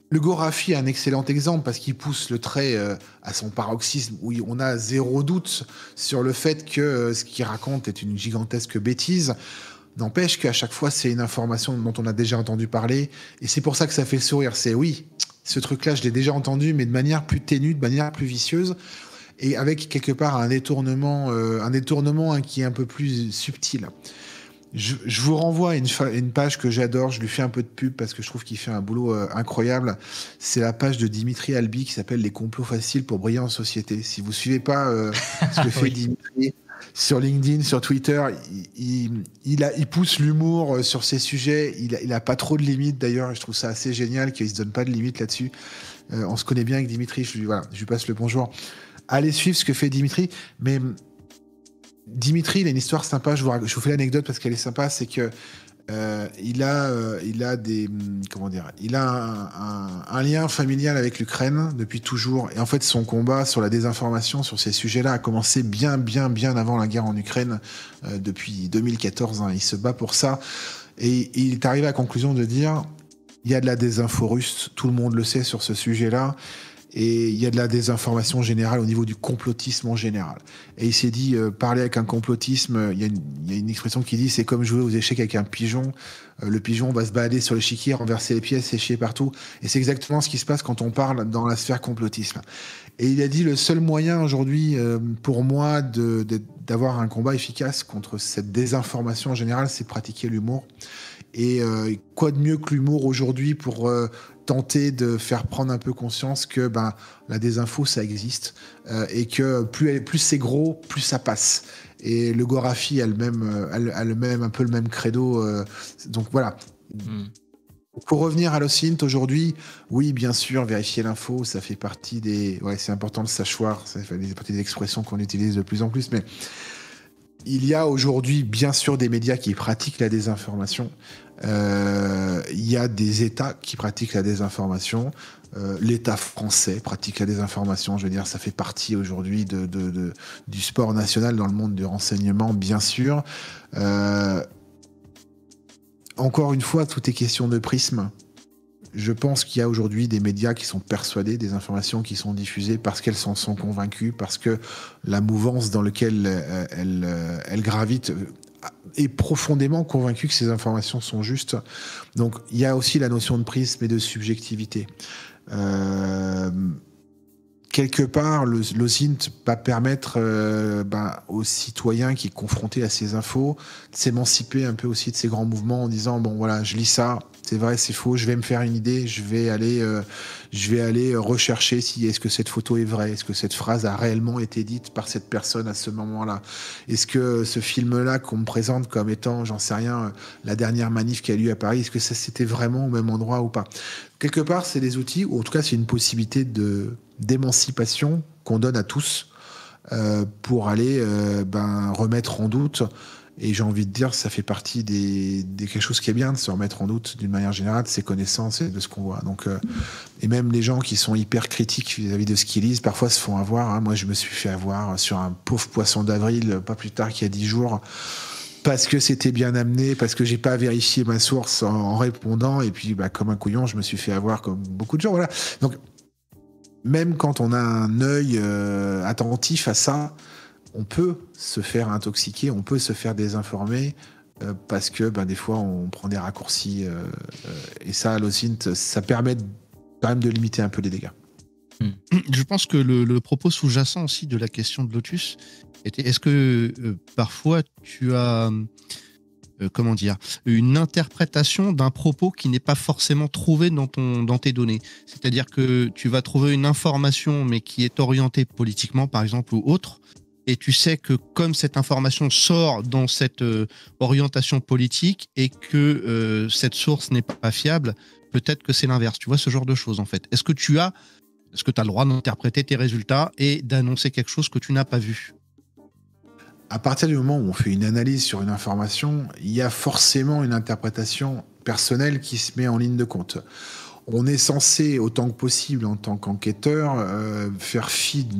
Le Gorafi est un excellent exemple parce qu'il pousse le trait à son paroxysme où on a zéro doute sur le fait que ce qu'il raconte est une gigantesque bêtise. N'empêche qu'à chaque fois, c'est une information dont on a déjà entendu parler. Et c'est pour ça que ça fait sourire. C'est oui, ce truc-là, je l'ai déjà entendu, mais de manière plus ténue, de manière plus vicieuse. Et avec quelque part un détournement qui est un peu plus subtil. Je vous renvoie à une page que j'adore, je lui fais un peu de pub parce que je trouve qu'il fait un boulot incroyable. C'est la page de Dimitri Albi qui s'appelle « Les complots faciles pour briller en société ». Si vous ne suivez pas ce que fait Dimitri sur LinkedIn, sur Twitter, il pousse l'humour sur ces sujets. Il a pas trop de limites d'ailleurs, je trouve ça assez génial qu'il ne se donne pas de limites là-dessus. On se connaît bien avec Dimitri, je lui passe le bonjour. Allez suivre ce que fait Dimitri, mais... Dimitri, il a une histoire sympa. Je vous fais l'anecdote parce qu'elle est sympa. C'est que il a un lien familial avec l'Ukraine depuis toujours. Et en fait, son combat sur la désinformation sur ces sujets-là a commencé bien avant la guerre en Ukraine, depuis 2014. Hein. Il se bat pour ça. Et il est arrivé à la conclusion de dire il y a de la désinfo russe. Tout le monde le sait sur ce sujet-là. Et il y a de la désinformation générale au niveau du complotisme en général. Et il s'est dit, parler avec un complotisme, il y a une expression qui dit, c'est comme jouer aux échecs avec un pigeon. Le pigeon va se balader sur l'échiquier, renverser les pièces, sécher partout. Et c'est exactement ce qui se passe quand on parle dans la sphère complotisme. Et il a dit, le seul moyen aujourd'hui, pour moi, d'avoir un combat efficace contre cette désinformation en général, c'est de pratiquer l'humour. Et quoi de mieux que l'humour aujourd'hui pour... tenter de faire prendre un peu conscience que la désinfo, ça existe, et que plus c'est gros, plus ça passe. Et le Gorafi a un peu le même credo. Donc voilà. Pour revenir à l'OSINT aujourd'hui, oui, bien sûr, vérifier l'info, ça fait partie des... Ouais, c'est important le sachoir, ça fait partie des expressions qu'on utilise de plus en plus, mais il y a aujourd'hui, bien sûr, des médias qui pratiquent la désinformation. Il y a des États qui pratiquent la désinformation. L'État français pratique la désinformation. Je veux dire, ça fait partie aujourd'hui du sport national dans le monde du renseignement, bien sûr. Encore une fois, tout est question de prisme. Je pense qu'il y a aujourd'hui des médias qui sont persuadés des informations qui sont diffusées parce qu'elles s'en sont convaincues, parce que la mouvance dans laquelle elles gravitent est profondément convaincue que ces informations sont justes. Donc il y a aussi la notion de prisme et de subjectivité. Quelque part, l'OSINT va permettre aux citoyens qui est confronté à ces infos de s'émanciper un peu aussi de ces grands mouvements en disant bon voilà, je lis ça, c'est vrai, c'est faux, je vais me faire une idée, je vais aller rechercher si est-ce que cette photo est vraie, est-ce que cette phrase a réellement été dite par cette personne à ce moment-là, est-ce que ce film-là qu'on me présente comme étant, j'en sais rien, la dernière manif qui a lieu à Paris, est-ce que ça c'était vraiment au même endroit ou pas. Quelque part, c'est des outils, ou en tout cas c'est une possibilité d'émancipation qu'on donne à tous pour aller remettre en doute. Et j'ai envie de dire, ça fait partie des quelque chose qui est bien de se remettre en doute d'une manière générale de ses connaissances et de ce qu'on voit. Donc, et même les gens qui sont hyper critiques vis-à-vis de ce qu'ils lisent, parfois se font avoir. Hein. Moi, je me suis fait avoir sur un pauvre poisson d'avril, pas plus tard qu'il y a 10 jours, parce que c'était bien amené, parce que j'ai pas vérifié ma source en répondant, et puis comme un couillon, je me suis fait avoir comme beaucoup de gens. Voilà. Donc, même quand on a un œil attentif à ça, on peut se faire intoxiquer, on peut se faire désinformer, parce que des fois, on prend des raccourcis. Et ça, l'OSINT, ça permet quand même de limiter un peu les dégâts. Je pense que le propos sous-jacent aussi de la question de Lotus était, est-ce que parfois tu as une interprétation d'un propos qui n'est pas forcément trouvé dans tes données. C'est-à-dire que tu vas trouver une information mais qui est orientée politiquement par exemple ou autre, et tu sais que comme cette information sort dans cette orientation politique et que cette source n'est pas fiable, peut-être que c'est l'inverse. Tu vois, ce genre de choses en fait. Est-ce que tu as le droit d'interpréter tes résultats et d'annoncer quelque chose que tu n'as pas vu ? À partir du moment où on fait une analyse sur une information, il y a forcément une interprétation personnelle qui se met en ligne de compte. On est censé, autant que possible, en tant qu'enquêteur, faire fi de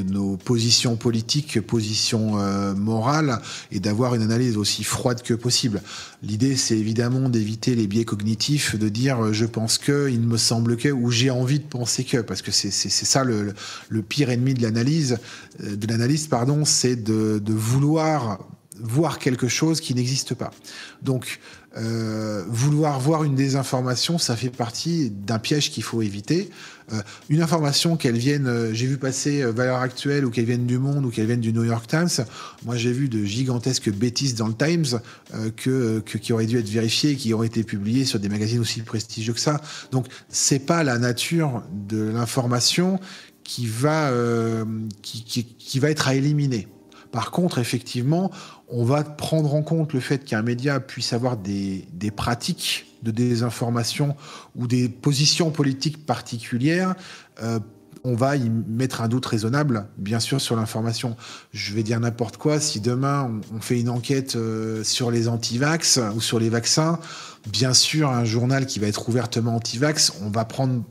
nos positions politiques, positions morales, et d'avoir une analyse aussi froide que possible. L'idée, c'est évidemment d'éviter les biais cognitifs, de dire je pense que, il me semble que, ou j'ai envie de penser que, parce que c'est ça le pire ennemi de l'analyse, c'est de vouloir voir quelque chose qui n'existe pas. Donc, vouloir voir une désinformation, ça fait partie d'un piège qu'il faut éviter. Une information, qu'elle vienne, j'ai vu passer Valeurs Actuelles, ou qu'elle vienne du Monde, ou qu'elle vienne du New York Times, moi j'ai vu de gigantesques bêtises dans le Times qui auraient dû être vérifiées, qui auraient été publiées sur des magazines aussi prestigieux que ça. Donc c'est pas la nature de l'information qui va être à éliminer. Par contre, effectivement, on va prendre en compte le fait qu'un média puisse avoir des pratiques de désinformation ou des positions politiques particulières. On va y mettre un doute raisonnable, bien sûr, sur l'information. Je vais dire n'importe quoi. Si demain, on fait une enquête sur les anti-vax ou sur les vaccins, bien sûr, un journal qui va être ouvertement anti-vax, on va prendre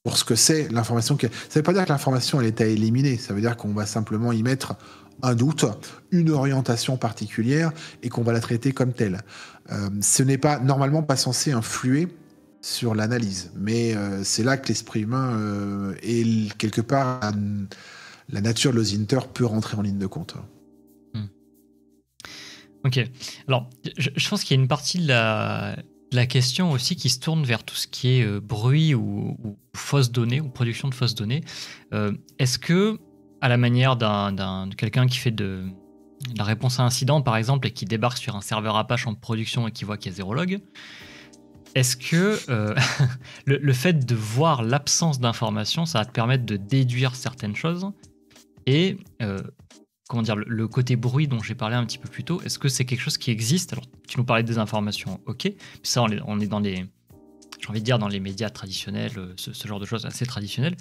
pour ce que c'est l'information. Ça ne veut pas dire que l'information, elle est à éliminer. Ça veut dire qu'on va simplement y mettre un doute, une orientation particulière, et qu'on va la traiter comme telle. Ce n'est pas normalement pas censé influer sur l'analyse, mais c'est là que l'esprit humain et quelque part la nature de l'OSINTer peut rentrer en ligne de compte. Ok. Alors, je pense qu'il y a une partie de la question aussi qui se tourne vers tout ce qui est bruit ou fausses données, ou production de fausses données. Est-ce que, à la manière de quelqu'un qui fait de la réponse à incident, par exemple, et qui débarque sur un serveur Apache en production et qui voit qu'il y a 0 log, est-ce que le fait de voir l'absence d'informations, ça va te permettre de déduire certaines choses? Et le côté bruit dont j'ai parlé un petit peu plus tôt, est-ce que c'est quelque chose qui existe? Alors, tu nous parlais de désinformation, ok. Ça, on est dans les... j'ai envie de dire dans les médias traditionnels, ce genre de choses assez traditionnelles.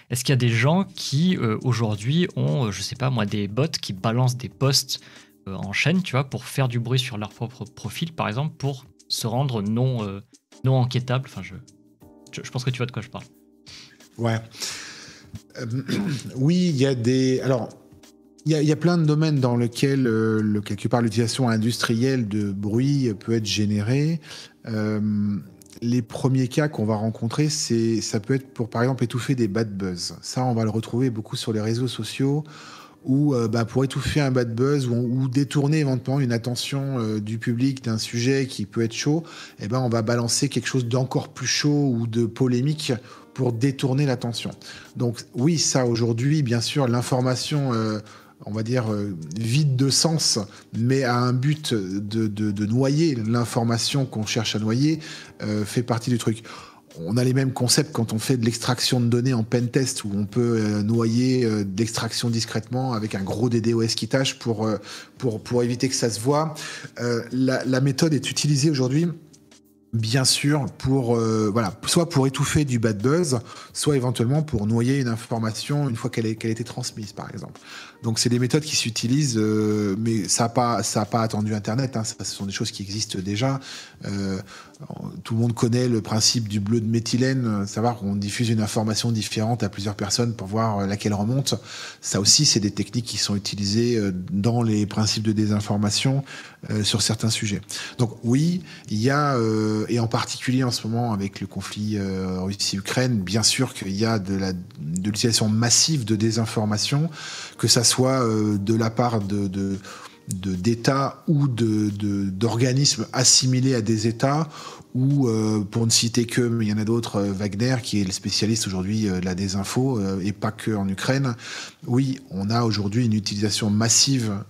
Est-ce qu'il y a des gens qui, aujourd'hui, ont, je sais pas moi, des bots qui balancent des posts en chaîne, tu vois, pour faire du bruit sur leur propre profil, par exemple, pour se rendre non enquêtable? Enfin, je pense que tu vois de quoi je parle. Ouais. Oui, il y a des... Alors, il y a plein de domaines dans lesquels, quelque part, l'utilisation industrielle de bruit peut être générée. Les premiers cas qu'on va rencontrer, ça peut être pour, par exemple, étouffer des bad buzz. Ça, on va le retrouver beaucoup sur les réseaux sociaux, où pour étouffer un bad buzz ou détourner éventuellement une attention du public d'un sujet qui peut être chaud, on va balancer quelque chose d'encore plus chaud ou de polémique pour détourner l'attention. Donc oui, ça aujourd'hui, bien sûr, l'information... on va dire, vide de sens, mais à un but de noyer l'information qu'on cherche à noyer, fait partie du truc. On a les mêmes concepts quand on fait de l'extraction de données en pentest, où on peut noyer de l'extraction discrètement avec un gros DDoS qui tâche pour éviter que ça se voit. La méthode est utilisée aujourd'hui, bien sûr, pour soit pour étouffer du bad buzz, soit éventuellement pour noyer une information une fois qu'elle a été transmise, par exemple. Donc c'est des méthodes qui s'utilisent, mais ça a pas attendu Internet. Ce sont des choses qui existent déjà. tout le monde connaît le principe du bleu de méthylène, savoir qu'on diffuse une information différente à plusieurs personnes pour voir laquelle remonte. Ça aussi, c'est des techniques qui sont utilisées dans les principes de désinformation sur certains sujets. Donc oui, il y a, et en particulier en ce moment avec le conflit Russie-Ukraine, bien sûr qu'il y a de l'utilisation massive de désinformation, que ça soit de la part d'États ou d'organismes assimilés à des États, ou pour ne citer que, mais il y en a d'autres, Wagner, qui est le spécialiste aujourd'hui de la désinfo, et pas que en Ukraine. Oui, on a aujourd'hui une utilisation massive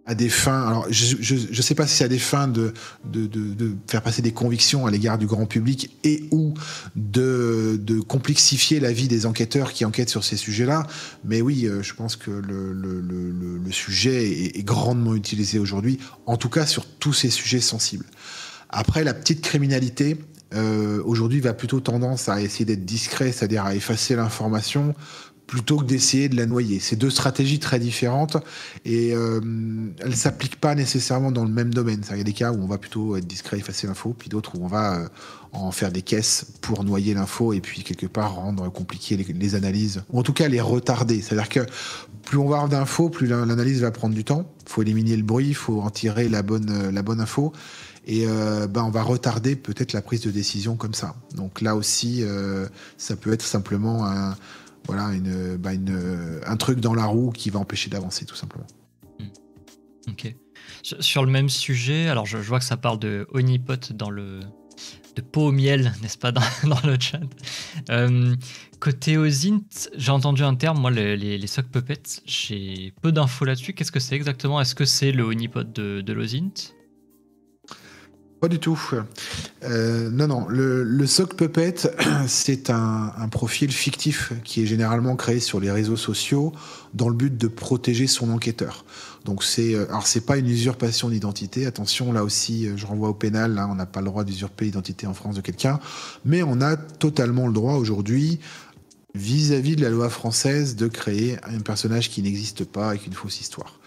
à des fins. Alors, je sais pas si c'est à des fins de faire passer des convictions à l'égard du grand public et ou de complexifier la vie des enquêteurs qui enquêtent sur ces sujets-là. Mais oui, je pense que le sujet est grandement utilisé aujourd'hui, en tout cas sur tous ces sujets sensibles. Après, la petite criminalité, aujourd'hui, va plutôt tendance à essayer d'être discret, c'est-à-dire à effacer l'information, plutôt que d'essayer de la noyer. C'est deux stratégies très différentes et elles ne s'appliquent pas nécessairement dans le même domaine. Il y a des cas où on va plutôt être discret, effacer l'info, puis d'autres où on va en faire des caisses pour noyer l'info et puis quelque part rendre compliqué les analyses, ou en tout cas les retarder. C'est-à-dire que plus on va avoir d'infos, plus l'analyse va prendre du temps. Il faut éliminer le bruit, il faut en tirer la bonne info. Et on va retarder peut-être la prise de décision comme ça. Donc là aussi, ça peut être simplement un truc dans la roue qui va empêcher d'avancer, tout simplement. Ok. Sur le même sujet, alors je vois que ça parle de honeypot de pot au miel, n'est-ce pas, dans le chat. Côté OSINT, j'ai entendu un terme, moi, les sock puppets, j'ai peu d'infos là-dessus. Qu'est-ce que c'est exactement? Est-ce que c'est le honeypot de l'OSINT? Pas du tout. Non. Le sock puppet, c'est un profil fictif qui est généralement créé sur les réseaux sociaux dans le but de protéger son enquêteur. Donc c'est pas une usurpation d'identité. Attention, là aussi, je renvoie au pénal. Là, on n'a pas le droit d'usurper l'identité en France de quelqu'un, mais on a totalement le droit aujourd'hui, vis-à-vis de la loi française, de créer un personnage qui n'existe pas avec une fausse histoire.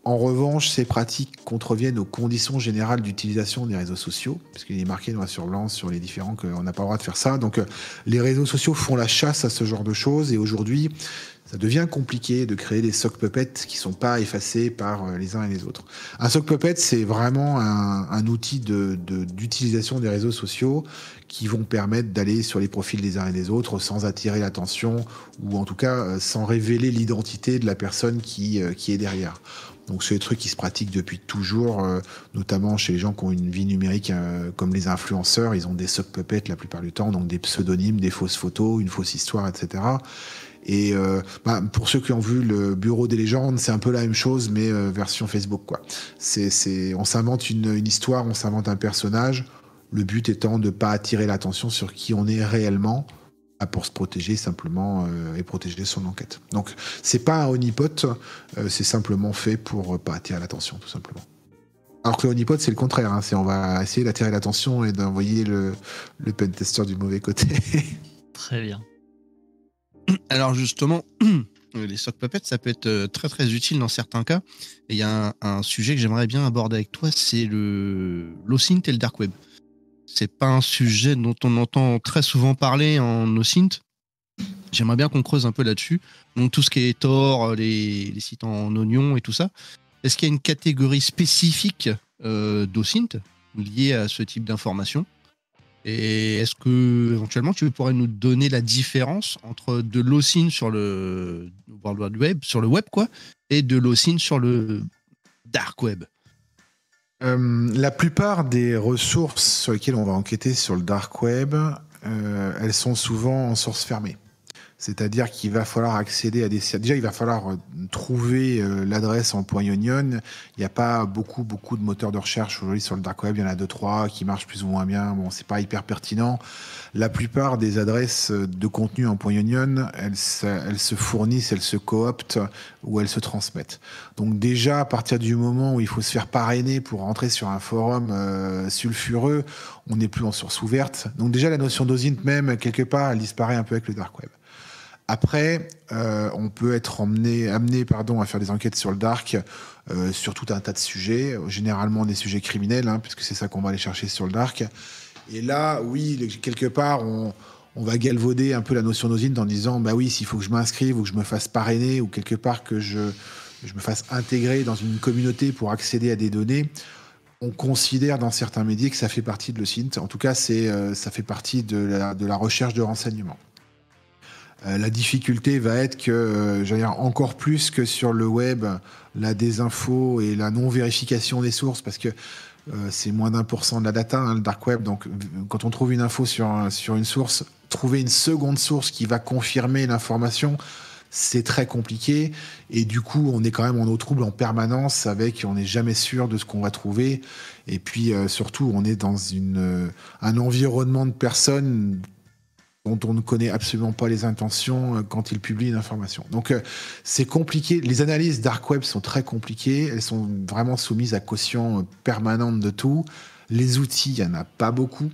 En revanche, ces pratiques contreviennent aux conditions générales d'utilisation des réseaux sociaux, puisqu'il est marqué noir sur blanc sur les différents qu'on n'a pas le droit de faire ça. Donc les réseaux sociaux font la chasse à ce genre de choses, et aujourd'hui, ça devient compliqué de créer des sock puppets qui ne sont pas effacés par les uns et les autres. Un sock puppet, c'est vraiment un outil d'utilisation des réseaux sociaux qui vont permettre d'aller sur les profils des uns et des autres sans attirer l'attention, ou en tout cas sans révéler l'identité de la personne qui est derrière. Donc c'est des trucs qui se pratiquent depuis toujours, notamment chez les gens qui ont une vie numérique comme les influenceurs. Ils ont des sock puppets la plupart du temps, donc des pseudonymes, des fausses photos, une fausse histoire, etc. Et pour ceux qui ont vu le Bureau des légendes, c'est un peu la même chose, mais version Facebook, quoi. On s'invente une histoire, on s'invente un personnage, le but étant de ne pas attirer l'attention sur qui on est réellement, pour se protéger simplement et protéger son enquête. Donc c'est pas un honeypot, c'est simplement fait pour pas attirer l'attention, tout simplement. Alors que le honeypot, c'est le contraire, hein, on va essayer d'attirer l'attention et d'envoyer le pentester du mauvais côté. Très bien. Alors justement, les sock puppets, ça peut être très très utile dans certains cas. Et il y a un sujet que j'aimerais bien aborder avec toi, c'est l'OSINT et le dark web. C'est pas un sujet dont on entend très souvent parler en OSINT. J'aimerais bien qu'on creuse un peu là-dessus. Donc tout ce qui est Tor, les sites en oignon et tout ça. Est-ce qu'il y a une catégorie spécifique d'OSINT liée à ce type d'information? Et est-ce que éventuellement tu pourrais nous donner la différence entre de l'OSINT sur le World Wide Web, sur le web quoi, et de l'OSINT sur le dark web? La plupart des ressources sur lesquelles on va enquêter sur le dark web, elles sont souvent en source fermée. C'est-à-dire qu'il va falloir accéder à des sites. Déjà, il va falloir trouver l'adresse en .onion. Il n'y a pas beaucoup de moteurs de recherche aujourd'hui sur le dark web. Il y en a 2-3 qui marchent plus ou moins bien. Bon, c'est pas hyper pertinent. La plupart des adresses de contenu en .onion, elles se fournissent, elles se cooptent ou elles se transmettent. Donc déjà, à partir du moment où il faut se faire parrainer pour rentrer sur un forum sulfureux, on n'est plus en source ouverte. Donc déjà, la notion d'OSINT même, quelque part, elle disparaît un peu avec le dark web. Après, on peut être amené à faire des enquêtes sur le dark, sur tout un tas de sujets, généralement des sujets criminels, puisque c'est ça qu'on va aller chercher sur le dark. Et là, oui, quelque part, on va galvauder un peu la notion d'osint en disant, bah oui, s'il faut que je m'inscrive ou que je me fasse parrainer ou quelque part que je me fasse intégrer dans une communauté pour accéder à des données, on considère dans certains médias que ça fait partie de l'osint. En tout cas, ça fait partie de la recherche de renseignements. La difficulté va être que, j'allais dire, encore plus que sur le web, la désinfo et la non-vérification des sources, parce que c'est moins d'1% de la data, le dark web. Donc, quand on trouve une info sur une source, trouver une seconde source qui va confirmer l'information, c'est très compliqué. Et du coup, on est quand même en eau trouble en permanence on n'est jamais sûr de ce qu'on va trouver. Et puis, surtout, on est dans un environnement de personnes dont on ne connaît absolument pas les intentions quand ils publient une information. Donc c'est compliqué. Les analyses dark web sont très compliquées. Elles sont vraiment soumises à caution permanente de tout. Les outils, il n'y en a pas beaucoup.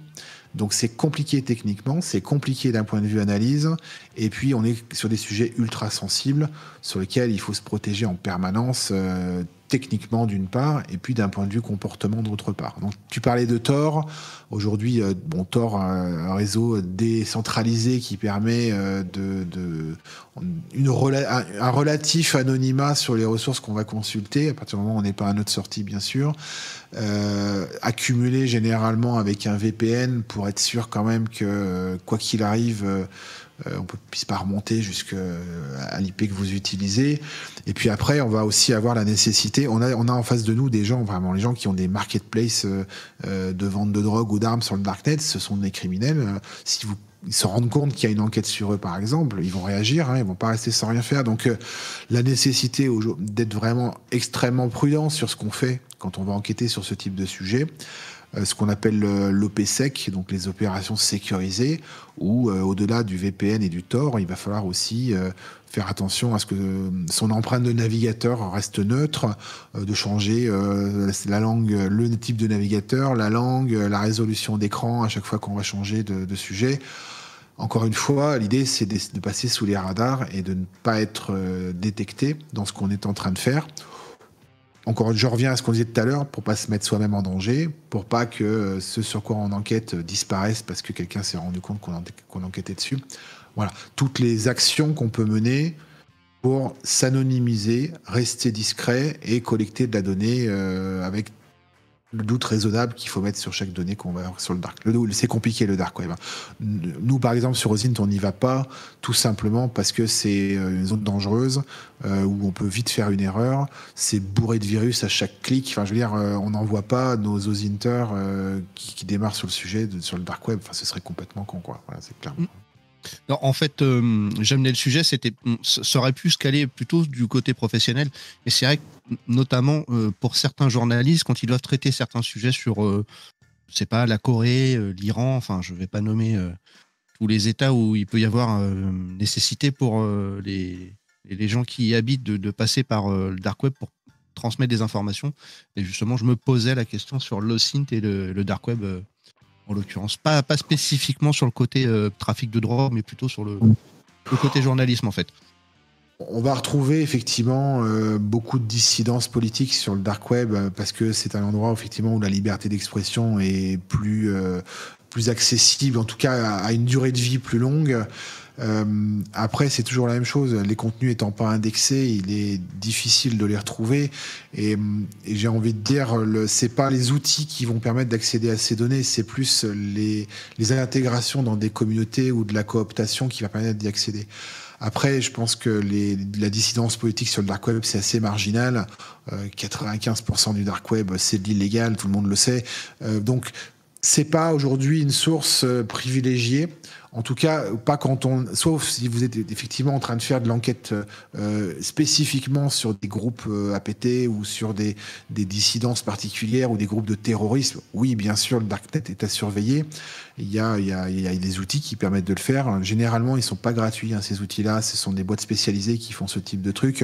Donc c'est compliqué techniquement, c'est compliqué d'un point de vue analyse. Et puis on est sur des sujets ultra sensibles sur lesquels il faut se protéger en permanence, techniquement d'une part, et puis d'un point de vue comportement d'autre part. Donc tu parlais de Tor. Aujourd'hui, Tor, un réseau décentralisé qui permet un relatif anonymat sur les ressources qu'on va consulter, à partir du moment où on n'est pas à notre sortie, bien sûr. Accumulé généralement avec un VPN pour être sûr quand même que, quoi qu'il arrive, on ne puisse pas remonter jusqu'à l'IP que vous utilisez. Et puis après, on va aussi avoir la nécessité, on a en face de nous des gens, vraiment les gens qui ont des marketplaces de vente de drogue ou d'armes sur le darknet, ce sont des criminels. Si ils se rendent compte qu'il y a une enquête sur eux, par exemple, ils vont réagir, ils vont pas rester sans rien faire. Donc la nécessité d'être vraiment extrêmement prudent sur ce qu'on fait quand on va enquêter sur ce type de sujet, ce qu'on appelle l'OPSEC, donc les opérations sécurisées, où au-delà du VPN et du Tor, il va falloir aussi faire attention à ce que son empreinte de navigateur reste neutre, de changer la langue, le type de navigateur, la langue, la résolution d'écran à chaque fois qu'on va changer de sujet. Encore une fois, l'idée, c'est de passer sous les radars et de ne pas être détecté dans ce qu'on est en train de faire. Encore, je reviens à ce qu'on disait tout à l'heure, pour pas se mettre soi-même en danger, pour pas que ce sur quoi on enquête disparaisse parce que quelqu'un s'est rendu compte qu'on enquêtait dessus. Voilà, toutes les actions qu'on peut mener pour s'anonymiser, rester discret et collecter de la donnée avec le doute raisonnable qu'il faut mettre sur chaque donnée qu'on va avoir sur le dark. C'est compliqué le dark web. Nous, par exemple, sur Osint, on n'y va pas tout simplement parce que c'est une zone dangereuse où on peut vite faire une erreur. C'est bourré de virus à chaque clic. Enfin, je veux dire, on n'envoie pas nos Osinters qui démarrent sur le sujet, sur le dark web. Enfin, ce serait complètement con, quoi. Voilà, c'est clair. Non, en fait, j'amenais le sujet, ça aurait pu se caler plutôt du côté professionnel. Et c'est vrai que, notamment pour certains journalistes, quand ils doivent traiter certains sujets sur, je sais pas, la Corée, l'Iran, enfin, je vais pas nommer tous les États où il peut y avoir nécessité pour les gens qui y habitent de passer par le dark web pour transmettre des informations. Et justement, je me posais la question sur l'OSINT et le dark web. En l'occurrence, pas spécifiquement sur le côté trafic de drogue, mais plutôt sur le côté journalisme, en fait. On va retrouver effectivement beaucoup de dissidences politiques sur le dark web parce que c'est un endroit effectivement où la liberté d'expression est plus accessible, en tout cas à une durée de vie plus longue. Après, c'est toujours la même chose. Les contenus étant pas indexés, il est difficile de les retrouver. Et j'ai envie de dire, c'est pas les outils qui vont permettre d'accéder à ces données, c'est plus les intégrations dans des communautés ou de la cooptation qui va permettre d'y accéder. Après, je pense que la dissidence politique sur le dark web, c'est assez marginal. 95% du dark web, c'est de l'illégal, tout le monde le sait. Donc, c'est pas aujourd'hui une source privilégiée. En tout cas, pas sauf si vous êtes effectivement en train de faire de l'enquête spécifiquement sur des groupes APT ou sur des dissidences particulières ou des groupes de terrorisme. Oui, bien sûr, le darknet est à surveiller. Il y a des outils qui permettent de le faire. Généralement, ils sont pas gratuits, ces outils-là. Ce sont des boîtes spécialisées qui font ce type de trucs.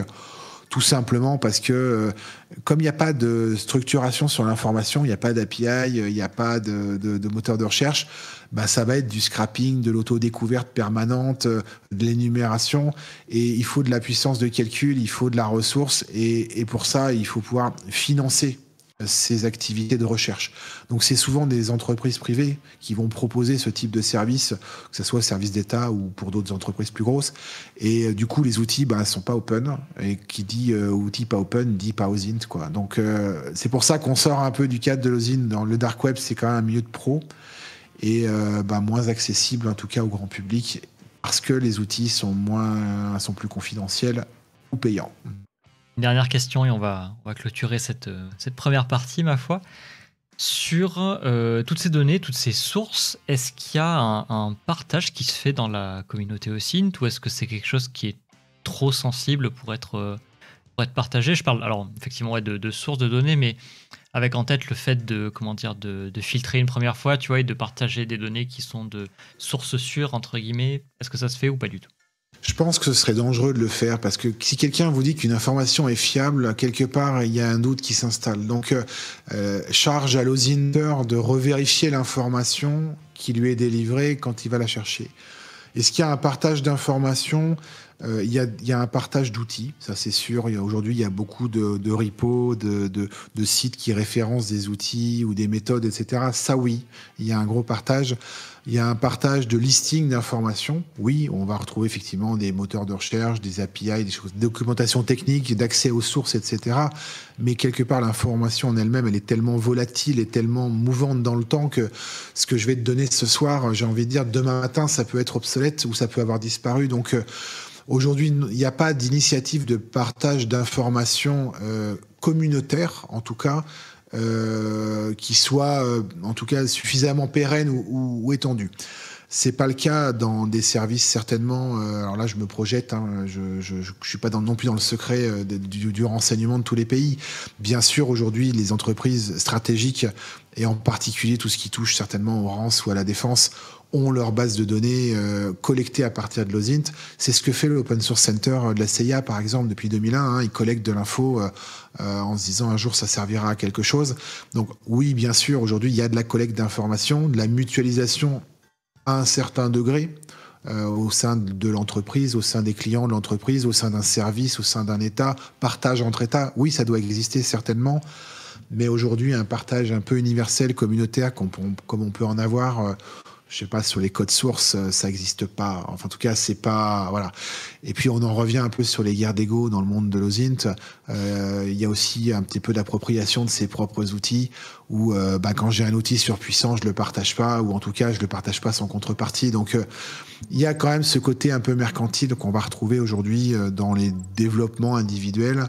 Tout simplement parce que comme il n'y a pas de structuration sur l'information, il n'y a pas d'API, il n'y a pas de moteur de recherche, bah ça va être du scrapping, de l'autodécouverte permanente, de l'énumération, et il faut de la puissance de calcul, il faut de la ressource, et pour ça, il faut pouvoir financer ces activités de recherche. Donc c'est souvent des entreprises privées qui vont proposer ce type de service, que ce soit service d'État ou pour d'autres entreprises plus grosses. Et du coup, les outils sont pas open. Et qui dit outils pas open, dit pas OSINT, quoi. Donc c'est pour ça qu'on sort un peu du cadre de l'OSINT. Dans le dark web, c'est quand même un milieu de pro et moins accessible en tout cas au grand public parce que les outils sont plus confidentiels ou payants. Une dernière question et on va clôturer cette première partie, ma foi. Sur toutes ces données, toutes ces sources, est-ce qu'il y a un partage qui se fait dans la communauté OSINT ou est-ce que c'est quelque chose qui est trop sensible pour être partagé? Je parle alors effectivement de sources de données, mais avec en tête le fait de filtrer une première fois, tu vois, et de partager des données qui sont de sources sûres, entre guillemets. Est-ce que ça se fait ou pas du tout? Je pense que ce serait dangereux de le faire parce que si quelqu'un vous dit qu'une information est fiable, quelque part, il y a un doute qui s'installe. Donc, charge à l'OSINTer de revérifier l'information qui lui est délivrée quand il va la chercher. Est-ce qu'il y a un partage d'informations? Il y a un partage d'outils, ça c'est sûr. Aujourd'hui, il y a beaucoup de repos, de sites qui référencent des outils ou des méthodes, etc. Ça, oui, il y a un gros partage. Il y a un partage de listing d'informations. Oui, on va retrouver effectivement des moteurs de recherche, des API, des choses, documentation technique, d'accès aux sources, etc. Mais quelque part, l'information en elle-même, elle est tellement volatile et tellement mouvante dans le temps que ce que je vais te donner ce soir, j'ai envie de dire, demain matin, ça peut être obsolète ou ça peut avoir disparu. Donc, aujourd'hui, il n'y a pas d'initiative de partage d'informations communautaire, en tout cas, qui soit en tout cas suffisamment pérenne ou étendue. C'est pas le cas dans des services certainement. Alors là, je me projette. Je suis pas non plus dans le secret du renseignement de tous les pays. Bien sûr, aujourd'hui, les entreprises stratégiques et en particulier tout ce qui touche certainement au RANS ou à la défense ont leur base de données collectée à partir de l'OSINT. C'est ce que fait l'Open Source Center de la CIA, par exemple, depuis 2001. Ils collectent de l'info en se disant un jour ça servira à quelque chose. Donc oui, bien sûr, aujourd'hui, il y a de la collecte d'informations, de la mutualisation à un certain degré au sein de l'entreprise, au sein des clients de l'entreprise, au sein d'un service, au sein d'un État, partage entre États. Oui, ça doit exister certainement. Mais aujourd'hui, un partage un peu universel, communautaire, comme on peut en avoir... je sais pas, sur les codes sources, ça n'existe pas. Enfin, en tout cas, c'est pas... Voilà. Et puis, on en revient un peu sur les guerres d'ego dans le monde de l'OSINT. Il y a aussi un petit peu d'appropriation de ses propres outils où, quand j'ai un outil surpuissant, je le partage pas, ou en tout cas, je le partage pas sans contrepartie. Donc, il y a quand même ce côté un peu mercantile qu'on va retrouver aujourd'hui dans les développements individuels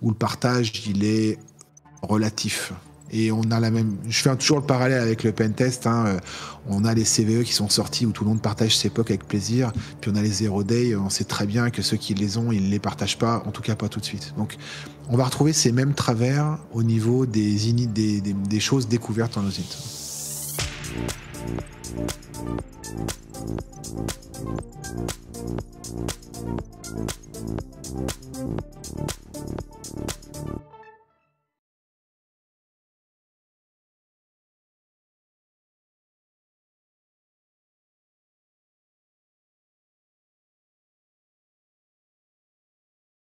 où le partage, il est relatif. Et on a la même. Je fais toujours le parallèle avec le pentest. On a les CVE qui sont sortis où tout le monde partage ses POC avec plaisir. Puis on a les Zero Day. On sait très bien que ceux qui les ont, ils ne les partagent pas. En tout cas, pas tout de suite. Donc, on va retrouver ces mêmes travers au niveau des choses découvertes en OSINT.